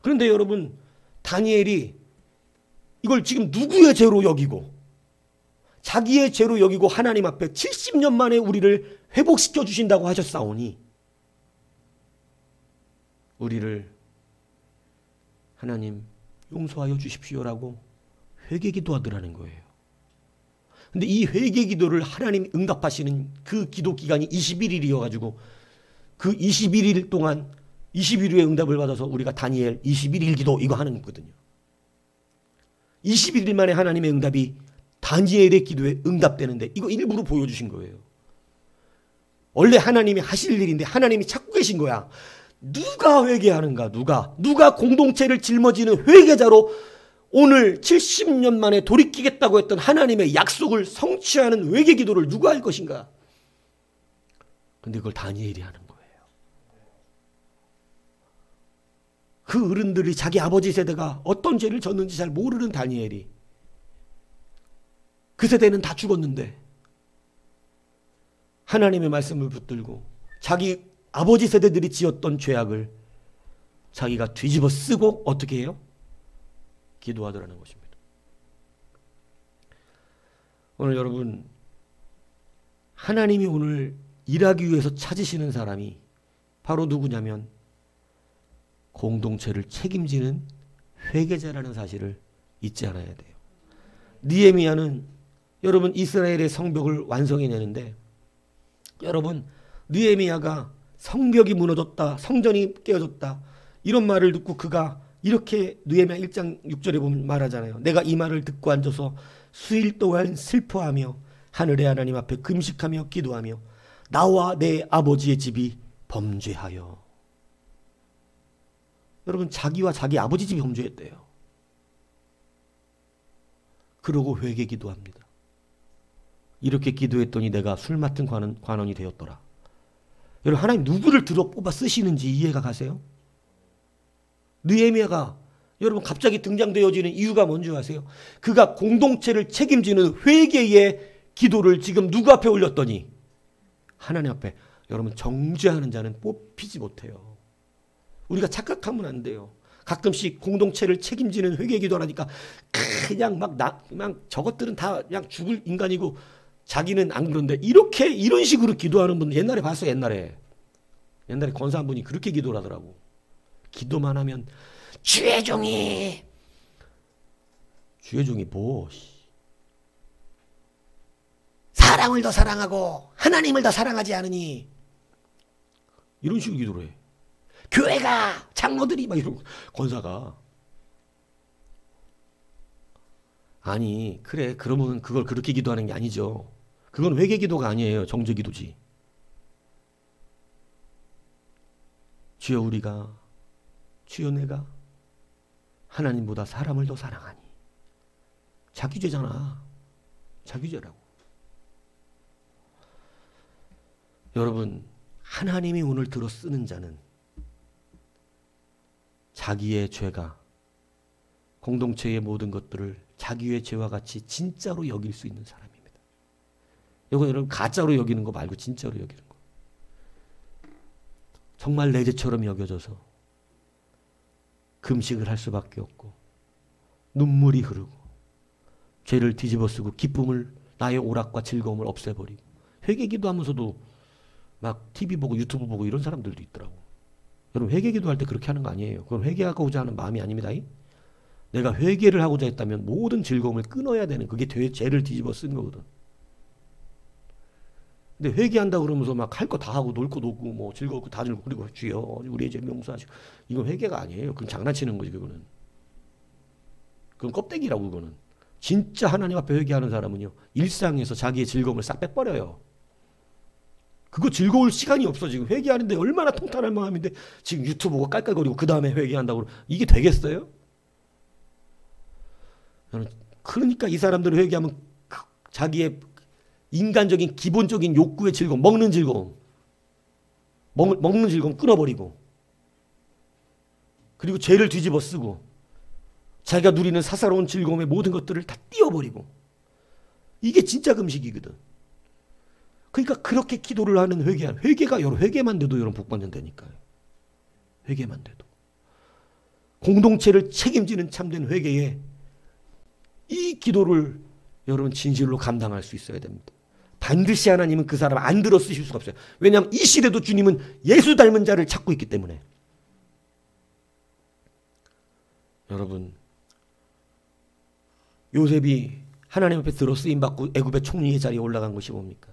S1: 그런데 여러분, 다니엘이 이걸 지금 누구의 죄로 여기고 자기의 죄로 여기고 하나님 앞에 70년 만에 우리를 회복시켜 주신다고 하셨사오니 우리를 하나님 용서하여 주십시오라고 회개기도 하더라는 거예요. 근데 이 회개기도를 하나님 응답하시는 그 기도 기간이 21일이어가지고 그 21일 동안 21일의 응답을 받아서 우리가 다니엘 21일 기도 이거 하는 거거든요. 21일 만에 하나님의 응답이 다니엘의 기도에 응답되는데 이거 일부러 보여주신 거예요. 원래 하나님이 하실 일인데 하나님이 찾고 계신 거야. 누가 회개하는가? 누가 공동체를 짊어지는 회개자로 오늘 70년 만에 돌이키겠다고 했던 하나님의 약속을 성취하는 회개 기도를 누가 할 것인가? 근데 그걸 다니엘이 하는 거예요. 그 어른들이 자기 아버지 세대가 어떤 죄를 졌는지 잘 모르는 다니엘이, 그 세대는 다 죽었는데 하나님의 말씀을 붙들고 자기 아버지 세대들이 지었던 죄악을 자기가 뒤집어 쓰고 어떻게 해요? 기도하더라는 것입니다. 오늘 여러분, 하나님이 오늘 일하기 위해서 찾으시는 사람이 바로 누구냐면 공동체를 책임지는 회개자라는 사실을 잊지 않아야 돼요. 느헤미야는 여러분 이스라엘의 성벽을 완성해내는데, 여러분 느헤미야가 성벽이 무너졌다, 성전이 깨어졌다 이런 말을 듣고 그가 이렇게 느헤미야 1장 6절에 보면 말하잖아요. 내가 이 말을 듣고 앉아서 수일 동안 슬퍼하며 하늘의 하나님 앞에 금식하며 기도하며 나와 내 아버지의 집이 범죄하여. 여러분, 자기와 자기 아버지 집이 범죄했대요. 그러고 회개 기도합니다. 이렇게 기도했더니 내가 술 맡은 관원이 되었더라. 여러분, 하나님 누구를 들어 뽑아 쓰시는지 이해가 가세요? 느헤미야가 여러분 갑자기 등장되어지는 이유가 뭔지 아세요? 그가 공동체를 책임지는 회개의 기도를 지금 누구 앞에 올렸더니 하나님 앞에. 여러분, 정죄하는 자는 뽑히지 못해요. 우리가 착각하면 안 돼요. 가끔씩 공동체를 책임지는 회개 기도하니까 그냥 그냥 저것들은 다 그냥 죽을 인간이고 자기는 안 그런데, 이런 식으로 기도하는 분 옛날에 봤어요. 옛날에 권사 한 분이 그렇게 기도를 하더라고. 기도만 하면 주의 종이 뭐 사람을 더 사랑하고 하나님을 더 사랑하지 않으니, 이런 식으로 기도를 해. 교회가 장로들이 막 이러고, 권사가. 아니 그래, 그러면 그걸 그렇게 기도하는 게 아니죠. 그건 회개 기도가 아니에요. 정죄 기도지. 주여 내가 하나님보다 사람을 더 사랑하니. 자기 죄잖아. 자기 죄라고. 여러분, 하나님이 오늘 들어 쓰는 자는 자기의 죄가 공동체의 모든 것들을 자기의 죄와 같이 진짜로 여길 수 있는 사람입니다. 이거 여러분 가짜로 여기는 거 말고 진짜로 여기는 거. 정말 내 죄처럼 여겨져서 금식을 할 수밖에 없고 눈물이 흐르고 죄를 뒤집어 쓰고 기쁨을, 나의 오락과 즐거움을 없애버리고 회개기도 하면서도 막 TV 보고 유튜브 보고 이런 사람들도 있더라고. 여러분, 회개기도 할 때 그렇게 하는 거 아니에요. 그건 회개하고자 하는 마음이 아닙니다. 내가 회개를 하고자 했다면 모든 즐거움을 끊어야 되는, 그게 죄를 뒤집어 쓴 거거든. 근데 회개한다 그러면서 막 할 거 다 하고 놀 거 놀고 뭐 즐겁고 다 즐겁고 그리고 주여 우리의 죄를 용서하시고, 이건 회개가 아니에요. 그건 장난치는 거지. 그건 껍데기라고. 그거는 진짜 하나님 앞에 회개하는 사람은요, 일상에서 자기의 즐거움을 싹 빼버려요. 그거 즐거울 시간이 없어. 지금 회개하는데 얼마나 통탄할 마음인데 지금 유튜브 보고 깔깔거리고 그 다음에 회개한다고 이게 되겠어요? 그러니까 이 사람들은 회개하면 자기의 인간적인 기본적인 욕구의 즐거움, 먹는 즐거움 끊어버리고, 그리고 죄를 뒤집어 쓰고 자기가 누리는 사사로운 즐거움의 모든 것들을 다 띄워버리고, 이게 진짜 금식이거든. 그러니까 그렇게 기도를 하는 회개가 여러분, 회개만 돼도 여러분 복 받는다니까요. 회개만 돼도. 공동체를 책임지는 참된 회개에 이 기도를 여러분 진실로 감당할 수 있어야 됩니다. 반드시 하나님은 그 사람 안 들어 쓰실 수가 없어요. 왜냐하면 이 시대도 주님은 예수 닮은 자를 찾고 있기 때문에. 여러분, 요셉이 하나님 앞에 들어 쓰임받고 애굽의 총리의 자리에 올라간 것이 뭡니까?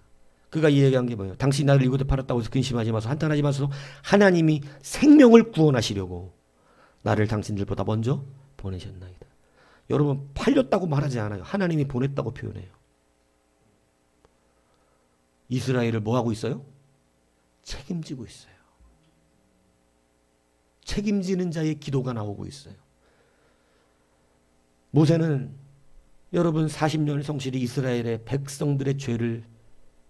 S1: 그가 이야기한 게 뭐예요? 당신이 나를 이곳에 팔았다고 해서 근심하지 마소서, 한탄하지 마소서. 하나님이 생명을 구원하시려고 나를 당신들보다 먼저 보내셨나이다. 여러분, 팔렸다고 말하지 않아요. 하나님이 보냈다고 표현해요. 이스라엘을 뭐하고 있어요? 책임지고 있어요. 책임지는 자의 기도가 나오고 있어요. 모세는 여러분 40년을 성실히 이스라엘의 백성들의 죄를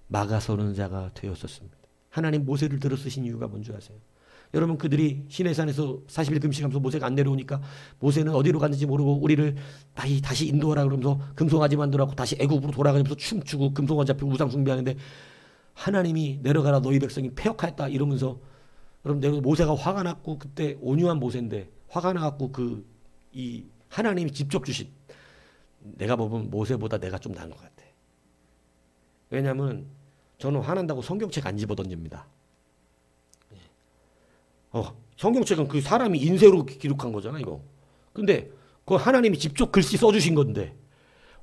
S1: 막아서는 자가 되었었습니다. 하나님 모세를 들어 쓰신 이유가 뭔지 아세요? 여러분, 그들이 시내산에서 40일 금식하면서 모세가 안 내려오니까 모세는 어디로 갔는지 모르고 우리를 다시 인도하라 그러면서 금송아지 만들어갖고 다시 애굽으로 돌아가면서 춤추고 금송아지 앞에 우상 숭배하는데, 하나님이 내려가라 너희 백성이 패역하였다 이러면서, 여러분, 모세가 화가 났고, 그때 온유한 모세인데 화가 나갖고 이 하나님이 직접 주신, 내가 보면 모세보다 내가 좀 나은 것 같아. 왜냐하면 저는 화난다고 성경책 안 집어던집니다. 성경책은 그 사람이 인쇄로 기록한 거잖아, 이거. 근데 그거 하나님이 직접 글씨 써주신 건데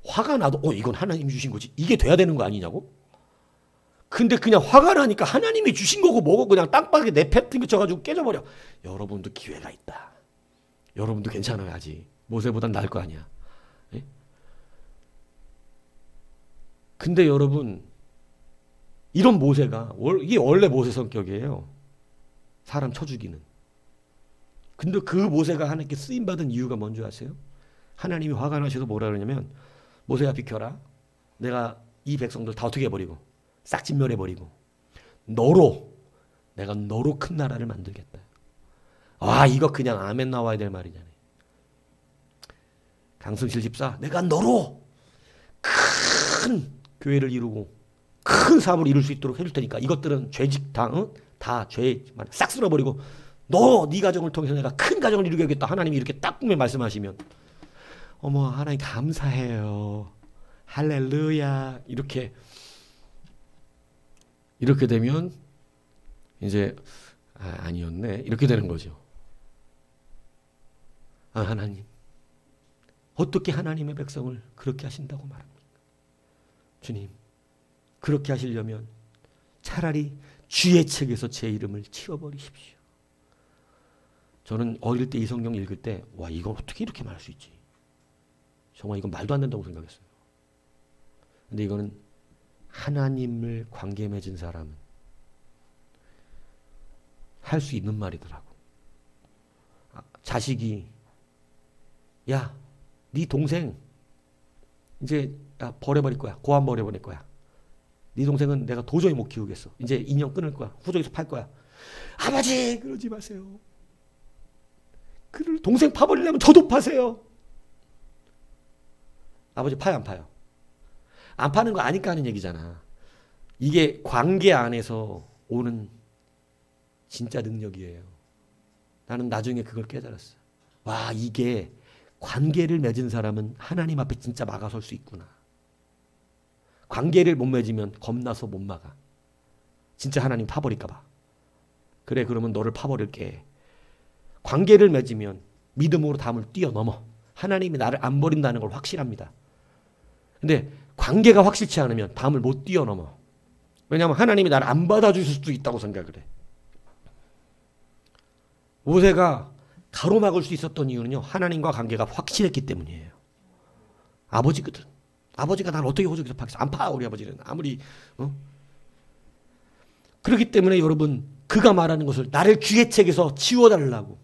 S1: 화가 나도 이건 하나님이 주신 거지, 이게 돼야 되는 거 아니냐고? 근데 그냥 화가 나니까 하나님이 주신 거고 뭐고 그냥 땅바닥에 내팽개쳐가지고 깨져버려. 여러분도 기회가 있다. 여러분도 괜찮아요. 아직 모세보단 나을 거 아니야. 예? 근데 여러분, 이런 모세가 이게 원래 모세 성격이에요. 사람 쳐 죽이는. 근데 그 모세가 하나님께 쓰임받은 이유가 뭔지 아세요? 하나님이 화가 나셔서 뭐라 그러냐면, 모세야 비켜라. 내가 이 백성들 다 어떻게 해버리고 싹 진멸해버리고 내가 너로 큰 나라를 만들겠다. 이거 그냥 아멘 나와야 될 말이잖아요. 강승실 집사, 내가 너로 큰 교회를 이루고 큰 사업을 이룰 수 있도록 해줄 테니까 이것들은 죄직 다 죄 싹 쓸어버리고 네 가정을 통해서 내가 큰 가정을 이루겠다. 하나님이 이렇게 딱 분명히 말씀하시면, 어머 하나님 감사해요. 할렐루야. 이렇게 되면 이제 아니었네. 이렇게 되는 거죠. 하나님, 어떻게 하나님의 백성을 그렇게 하신다고 말합니까? 주님, 그렇게 하시려면 차라리 주의 책에서 제 이름을 치워버리십시오. 저는 어릴 때 이 성경 읽을 때 이걸 어떻게 이렇게 말할 수 있지? 정말 이건 말도 안 된다고 생각했어요. 근데 이거는 하나님을 관계 맺은 사람은 할 수 있는 말이더라고. 자식이 야, 네 동생 이제 버려버릴 거야. 고안 버려버릴 거야. 네 동생은 내가 도저히 못 키우겠어. 이제 인연 끊을 거야. 후족에서 팔 거야. 아버지 그러지 마세요. 그를 동생 파버리려면 저도 파세요. 아버지 파요 안 파요? 안 파는 거 아니까 하는 얘기잖아. 이게 관계 안에서 오는 진짜 능력이에요. 나는 나중에 그걸 깨달았어. 이게 관계를 맺은 사람은 하나님 앞에 진짜 막아설 수 있구나. 관계를 못 맺으면 겁나서 못 막아. 진짜 하나님 파버릴까 봐. 그래, 그러면 너를 파버릴게. 관계를 맺으면 믿음으로 담을 뛰어넘어. 하나님이 나를 안 버린다는 걸 확실합니다. 근데 관계가 확실치 않으면 담을 못 뛰어넘어. 왜냐하면 하나님이 나를 안 받아주실 수도 있다고 생각을 해. 모세가 가로막을 수 있었던 이유는요, 하나님과 관계가 확실했기 때문이에요. 아버지거든. 아버지가 날 어떻게 호적에서 파겠어? 안 파, 우리 아버지는. 아무리 그렇기 때문에 여러분, 그가 말하는 것을 나를 주의 책에서 지워달라고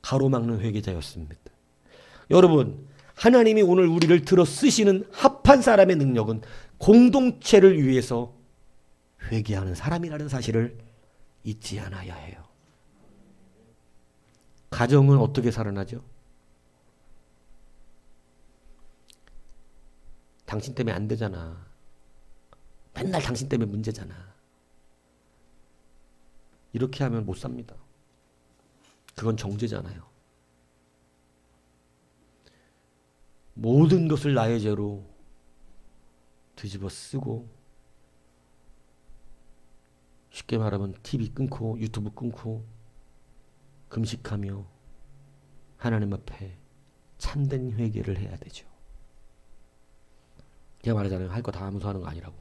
S1: 가로막는 회개자였습니다. 여러분, 하나님이 오늘 우리를 들어 쓰시는 합한 사람의 능력은 공동체를 위해서 회개하는 사람이라는 사실을 잊지 않아야 해요. 가정은 어떻게 살아나죠? 당신 때문에 안 되잖아. 맨날 당신 때문에 문제잖아. 이렇게 하면 못 삽니다. 그건 정죄잖아요. 모든 것을 나의 죄로 뒤집어 쓰고, 쉽게 말하면 TV 끊고 유튜브 끊고 금식하며 하나님 앞에 참된 회개를 해야 되죠. 제가 말하잖아요. 할 거 다 하면서 하는 거 아니라고.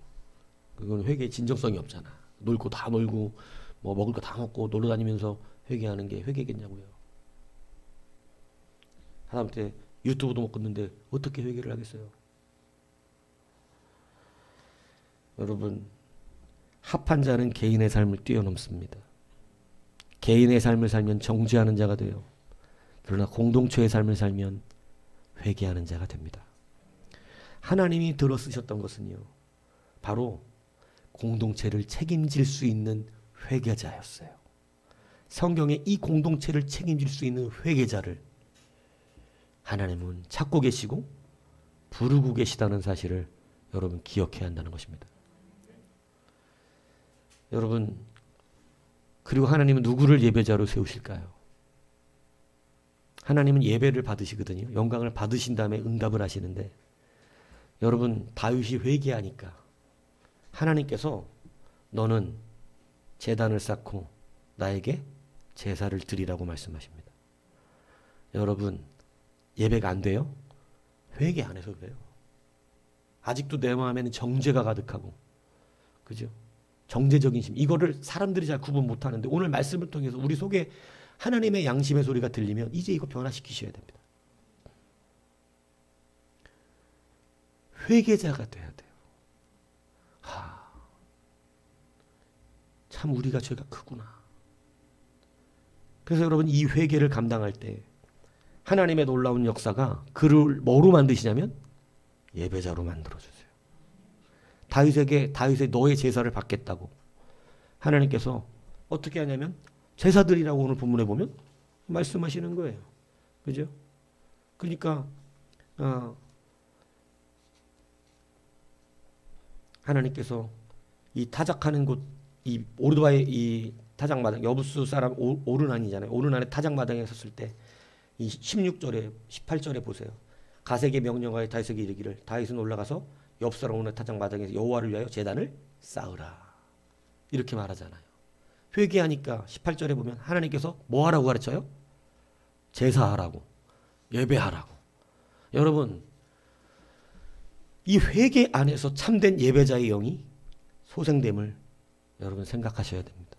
S1: 그건 회개의 진정성이 없잖아. 놀 거 다 놀고 뭐 먹을 거 다 먹고 놀러 다니면서 회개하는 게 회개겠냐고요. 하다못해 유튜브도 못 끊는데 어떻게 회개를 하겠어요? 여러분, 합한 자는 개인의 삶을 뛰어넘습니다. 개인의 삶을 살면 정죄하는 자가 돼요. 그러나 공동체의 삶을 살면 회개하는 자가 됩니다. 하나님이 들어 쓰셨던 것은요, 바로 공동체를 책임질 수 있는 회개자였어요. 성경에 이 공동체를 책임질 수 있는 회개자를 하나님은 찾고 계시고 부르고 계시다는 사실을 여러분 기억해야 한다는 것입니다. 여러분, 그리고 하나님은 누구를 예배자로 세우실까요? 하나님은 예배를 받으시거든요. 영광을 받으신 다음에 응답을 하시는데, 여러분, 다윗이 회개하니까 하나님께서 너는 제단을 쌓고 나에게 제사를 드리라고 말씀하십니다. 여러분, 예배가 안 돼요? 회개 안 해서 그래요. 아직도 내 마음에는 정죄가 가득하고, 그죠? 정죄적인 심, 이거를 사람들이 잘 구분 못하는데 오늘 말씀을 통해서 우리 속에 하나님의 양심의 소리가 들리면 이제 이거 변화시키셔야 됩니다. 회개자가 돼야 돼요. 참 우리가 죄가 크구나. 그래서 여러분, 이 회개를 감당할 때 하나님의 놀라운 역사가 그를 뭐로 만드시냐면 예배자로 만들어주세요. 다윗의 너의 제사를 받겠다고 하나님께서 어떻게 하냐면 제사드리라고 오늘 본문에 보면 말씀하시는 거예요. 그죠? 그러니까 하나님께서 이 타작하는 곳, 이 오르바의 이 타작마당, 여부수 사람 오르난이잖아요. 오르난의 타작마당에 섰을 때 이 16절에 18절에 보세요. 가세게 명령하여 다윗에게 이르기를, 다윗은 올라가서 옆사람 오르난 타작마당에서 여호와를 위하여 제단을 쌓으라. 이렇게 말하잖아요. 회개하니까 18절에 보면 하나님께서 뭐 하라고 가르쳐요? 제사하라고, 예배하라고. 여러분, 이 회개 안에서 참된 예배자의 영이 소생됨을 여러분 생각하셔야 됩니다.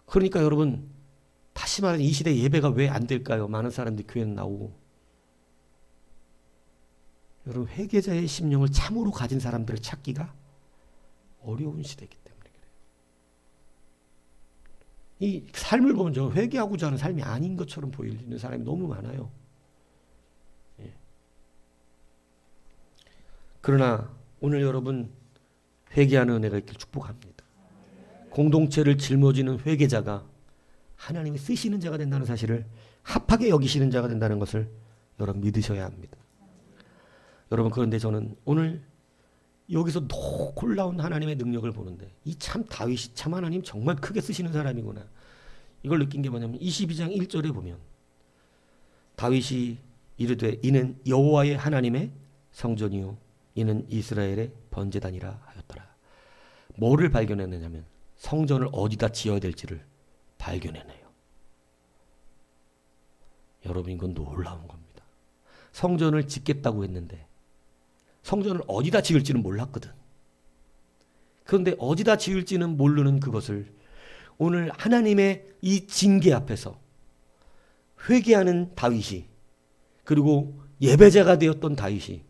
S1: 그러니까 여러분, 다시 말하면 이 시대 예배가 왜 안 될까요? 많은 사람들이 교회는 나오고. 여러분, 회개자의 심령을 참으로 가진 사람들을 찾기가 어려운 시대이기 때문에 그래요. 이 삶을 보면 저 회개하고자 하는 삶이 아닌 것처럼 보이는 사람이 너무 많아요. 예. 그러나 오늘 여러분, 회개하는 은혜가 있길 축복합니다. 공동체를 짊어지는 회개자가 하나님이 쓰시는 자가 된다는 사실을, 합하게 여기시는 자가 된다는 것을 여러분 믿으셔야 합니다. 여러분, 그런데 저는 오늘 여기서 놀라운 하나님의 능력을 보는데, 이 참 다윗이 참 하나님 정말 크게 쓰시는 사람이구나, 이걸 느낀 게 뭐냐면 22장 1절에 보면 다윗이 이르되 이는 여호와의 하나님의 성전이요 이는 이스라엘의 번제단이라 하였더라. 뭐를 발견했느냐면 성전을 어디다 지어야 될지를 발견해내요. 여러분, 이건 놀라운 겁니다. 성전을 짓겠다고 했는데 성전을 어디다 지을지는 몰랐거든. 그런데 어디다 지을지는 모르는 그것을 오늘 하나님의 이 징계 앞에서 회개하는 다윗이, 그리고 예배자가 되었던 다윗이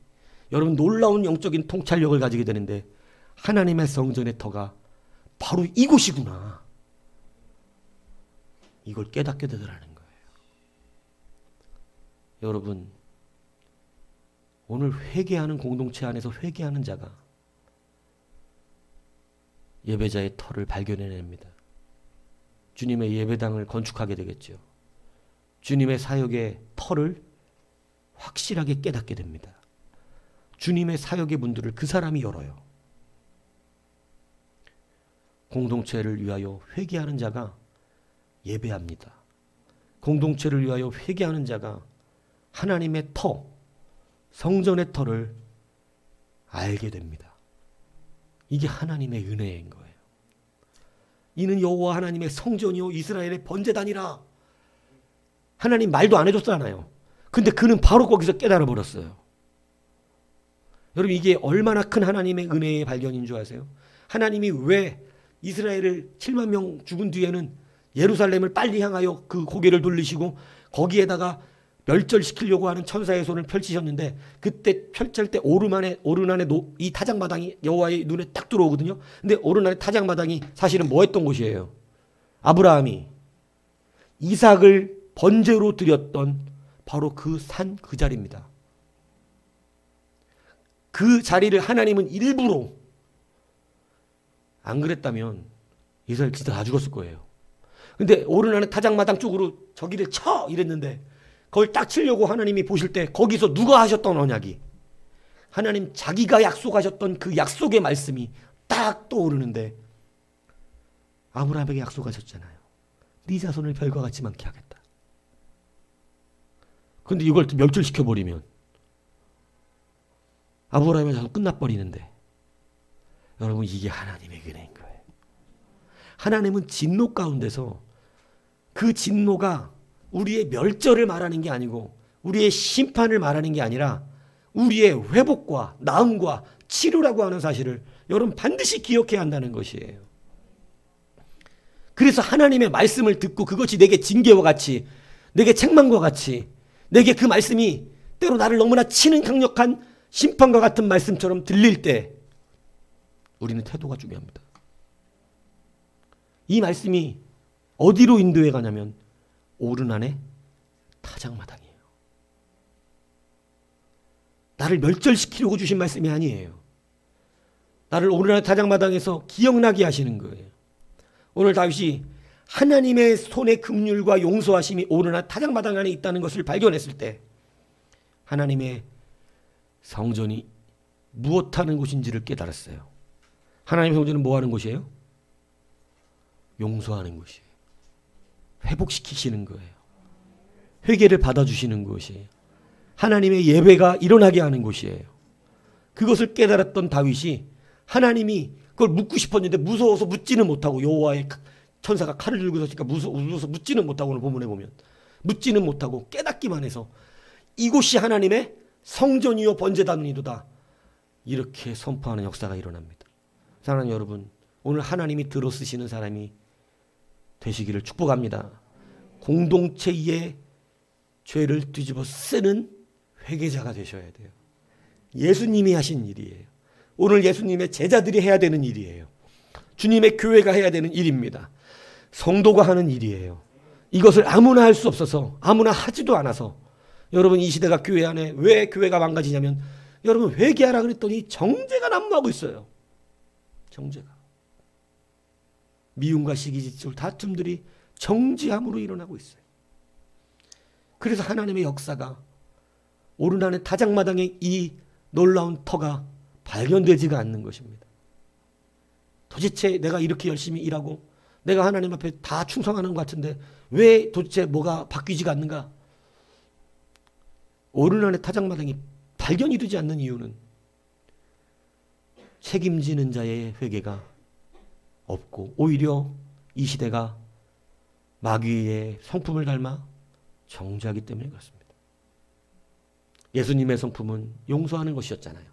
S1: 여러분 놀라운 영적인 통찰력을 가지게 되는데 하나님의 성전의 터가 바로 이곳이구나. 이걸 깨닫게 되더라는 거예요. 여러분 오늘 회개하는 공동체 안에서 회개하는 자가 예배자의 터를 발견해냅니다. 주님의 예배당을 건축하게 되겠죠. 주님의 사역의 터를 확실하게 깨닫게 됩니다. 주님의 사역의 문들을 그 사람이 열어요. 공동체를 위하여 회개하는 자가 예배합니다. 공동체를 위하여 회개하는 자가 하나님의 터, 성전의 터를 알게 됩니다. 이게 하나님의 은혜인 거예요. 이는 여호와 하나님의 성전이요 이스라엘의 번제단이라. 하나님 말도 안 해줬잖아요. 근데 그는 바로 거기서 깨달아 버렸어요. 여러분 이게 얼마나 큰 하나님의 은혜의 발견인 줄 아세요? 하나님이 왜 이스라엘을 7만 명 죽은 뒤에는 예루살렘을 빨리 향하여 그 고개를 돌리시고 거기에다가 멸절시키려고 하는 천사의 손을 펼치셨는데 그때 펼칠 때 오르난의 이 타작마당이 여호와의 눈에 딱 들어오거든요. 근데 오르난의 타작마당이 사실은 뭐 했던 곳이에요? 아브라함이 이삭을 번제로 드렸던 바로 그 산 그 자리입니다. 그 자리를 하나님은 일부러 안 그랬다면 이스라엘 진짜 다 죽었을 거예요. 근데 오르난의 타작마당 쪽으로 저기를 쳐 이랬는데 그걸 딱 치려고 하나님이 보실 때 거기서 누가 하셨던 언약이 하나님 자기가 약속하셨던 그 약속의 말씀이 딱 떠오르는데 아브라함에게 약속하셨잖아요. 네 자손을 별과 같이 많게 하겠다. 근데 이걸 멸절시켜버리면 아브라함의 자손 끝나버리는데 여러분 이게 하나님의 은혜인 거예요. 하나님은 진노 가운데서 그 진노가 우리의 멸절을 말하는 게 아니고 우리의 심판을 말하는 게 아니라 우리의 회복과 나음과 치료라고 하는 사실을 여러분 반드시 기억해야 한다는 것이에요. 그래서 하나님의 말씀을 듣고 그것이 내게 징계와 같이 내게 책망과 같이 내게 그 말씀이 때로 나를 너무나 치는 강력한 심판과 같은 말씀처럼 들릴 때 우리는 태도가 중요합니다. 이 말씀이 어디로 인도해 가냐면 오르난의 타작마당이에요. 나를 멸절시키려고 주신 말씀이 아니에요. 나를 오르난의 타작마당에서 기억나게 하시는 거예요. 오늘 다윗이 하나님의 손의 긍휼과 용서하심이 오르난 타작마당 안에 있다는 것을 발견했을 때 하나님의 성전이 무엇하는 곳인지를 깨달았어요. 하나님의 성전은 뭐하는 곳이에요? 용서하는 곳이에요. 회복시키시는 거예요. 회개를 받아주시는 곳이에요. 하나님의 예배가 일어나게 하는 곳이에요. 그것을 깨달았던 다윗이 하나님이 그걸 묻고 싶었는데 무서워서 묻지는 못하고 여호와의 천사가 칼을 들고 있으니까 무서워서 묻지는 못하고 오늘 본문에 보면 묻지는 못하고 깨닫기만 해서 이곳이 하나님의 성전이요 번제단이도다 이렇게 선포하는 역사가 일어납니다. 사랑하는 여러분 오늘 하나님이 들어쓰시는 사람이 되시기를 축복합니다. 공동체의 죄를 뒤집어 쓰는 회개자가 되셔야 돼요. 예수님이 하신 일이에요. 오늘 예수님의 제자들이 해야 되는 일이에요. 주님의 교회가 해야 되는 일입니다. 성도가 하는 일이에요. 이것을 아무나 할 수 없어서 아무나 하지도 않아서 여러분 이 시대가 교회 안에 왜 교회가 망가지냐면 여러분 회개하라 그랬더니 정죄가 난무하고 있어요. 정죄가. 미움과 시기질투 다툼들이 정지함으로 일어나고 있어요. 그래서 하나님의 역사가 오르난의 타작마당에 이 놀라운 터가 발견되지가 않는 것입니다. 도대체 내가 이렇게 열심히 일하고 내가 하나님 앞에 다 충성하는 것 같은데 왜 도대체 뭐가 바뀌지가 않는가? 오르난의 타작마당이 발견이 되지 않는 이유는 책임지는 자의 회개가 없고 오히려 이 시대가 마귀의 성품을 닮아 정죄하기 때문에 그렇습니다. 예수님의 성품은 용서하는 것이었잖아요.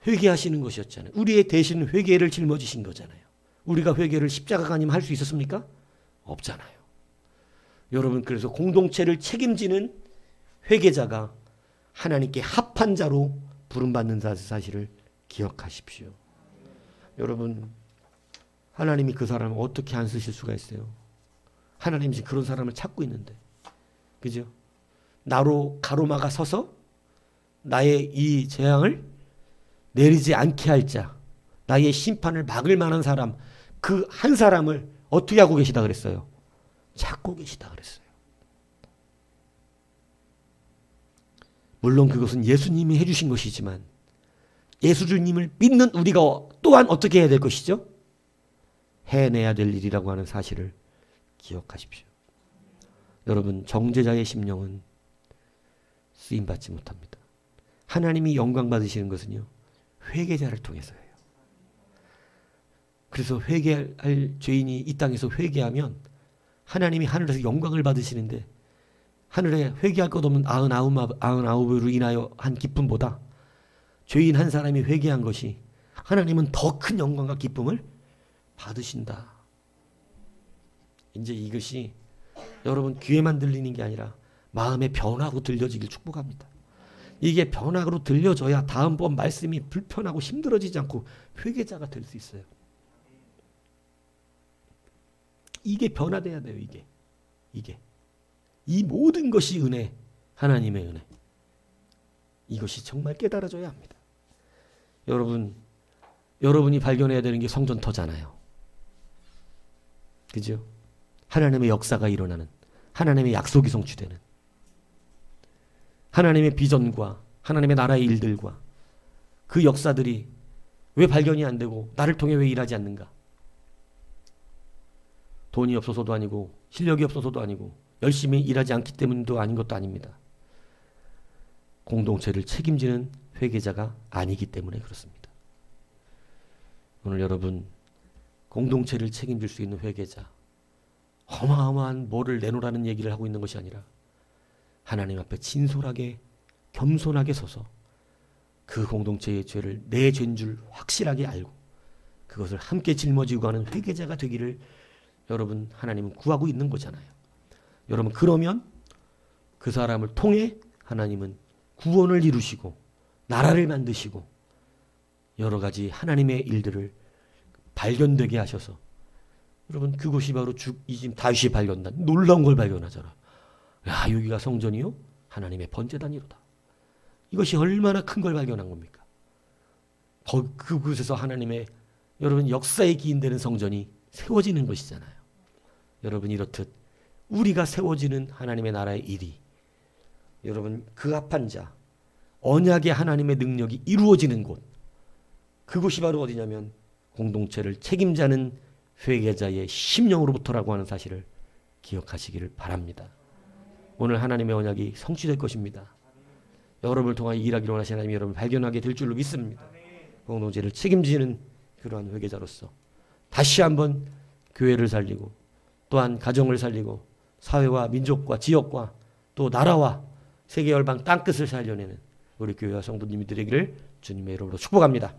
S1: 회개하시는 것이었잖아요. 우리의 대신 회개를 짊어지신 거잖아요. 우리가 회개를 십자가가 아니면 할 수 있었습니까? 없잖아요. 여러분 그래서 공동체를 책임지는 회개자가 하나님께 합한 자로 부름받는 사실을 기억하십시오. 여러분, 하나님이 그 사람을 어떻게 안 쓰실 수가 있어요? 하나님이 지금 그런 사람을 찾고 있는데, 그죠? 나로 가로막아 서서 나의 이 재앙을 내리지 않게 할 자, 나의 심판을 막을 만한 사람, 그 한 사람을 어떻게 하고 계시다 그랬어요? 찾고 계시다 그랬어요. 물론 그것은 예수님이 해주신 것이지만 예수님을 믿는 우리가 또한 어떻게 해야 될 것이죠? 해내야 될 일이라고 하는 사실을 기억하십시오. 여러분, 정죄자의 심령은 쓰임받지 못합니다. 하나님이 영광 받으시는 것은요, 회개자를 통해서예요. 그래서 회개할 죄인이 이 땅에서 회개하면 하나님이 하늘에서 영광을 받으시는데, 하늘에 회개할 것 없는 99으로 인하여 한 기쁨보다 죄인 한 사람이 회개한 것이 하나님은 더 큰 영광과 기쁨을 받으신다. 이제 이것이 여러분 귀에만 들리는 게 아니라 마음의 변화로 들려지길 축복합니다. 이게 변화로 들려져야 다음번 말씀이 불편하고 힘들어지지 않고 회개자가 될 수 있어요. 이게 변화돼야 돼요. 이게 이 모든 것이 은혜, 하나님의 은혜. 이것이 정말 깨달아져야 합니다. 여러분이 발견해야 되는 게 성전터잖아요. 그죠? 하나님의 역사가 일어나는, 하나님의 약속이 성취되는, 하나님의 비전과 하나님의 나라의 일들과 그 역사들이 왜 발견이 안 되고 나를 통해 왜 일하지 않는가? 돈이 없어서도 아니고 실력이 없어서도 아니고 열심히 일하지 않기 때문도 아닌 것도 아닙니다. 공동체를 책임지는 회개자가 아니기 때문에 그렇습니다. 오늘 여러분, 공동체를 책임질 수 있는 회개자, 어마어마한 뭐를 내놓으라는 얘기를 하고 있는 것이 아니라 하나님 앞에 진솔하게 겸손하게 서서 그 공동체의 죄를 내 죄인 줄 확실하게 알고 그것을 함께 짊어지고 가는 회개자가 되기를 여러분, 하나님은 구하고 있는 거잖아요. 여러분, 그러면 그 사람을 통해 하나님은 구원을 이루시고 나라를 만드시고 여러 가지 하나님의 일들을 발견되게 하셔서, 여러분, 그것이 바로 지금 다윗이 발견한 놀라운 걸 발견하잖아. 야, 여기가 성전이요? 하나님의 번제단이로다. 이것이 얼마나 큰 걸 발견한 겁니까? 그곳에서 하나님의, 여러분, 역사에 기인되는 성전이 세워지는 것이잖아요. 여러분, 이렇듯 우리가 세워지는 하나님의 나라의 일이, 여러분, 그 합한 자, 언약의 하나님의 능력이 이루어지는 곳, 그곳이 바로 어디냐면 공동체를 책임자는 회개자의 심령으로부터라고 하는 사실을 기억하시기를 바랍니다. 오늘 하나님의 언약이 성취될 것입니다. 여러분을 통하여 일하기를 원하시는 하나님이 여러분을 발견하게 될 줄로 믿습니다. 공동체를 책임지는 그러한 회개자로서 다시 한번 교회를 살리고 또한 가정을 살리고 사회와 민족과 지역과 또 나라와 세계 열방 땅끝을 살려내는 우리 교회와 성도님이 되기를 주님의 이름으로 축복합니다.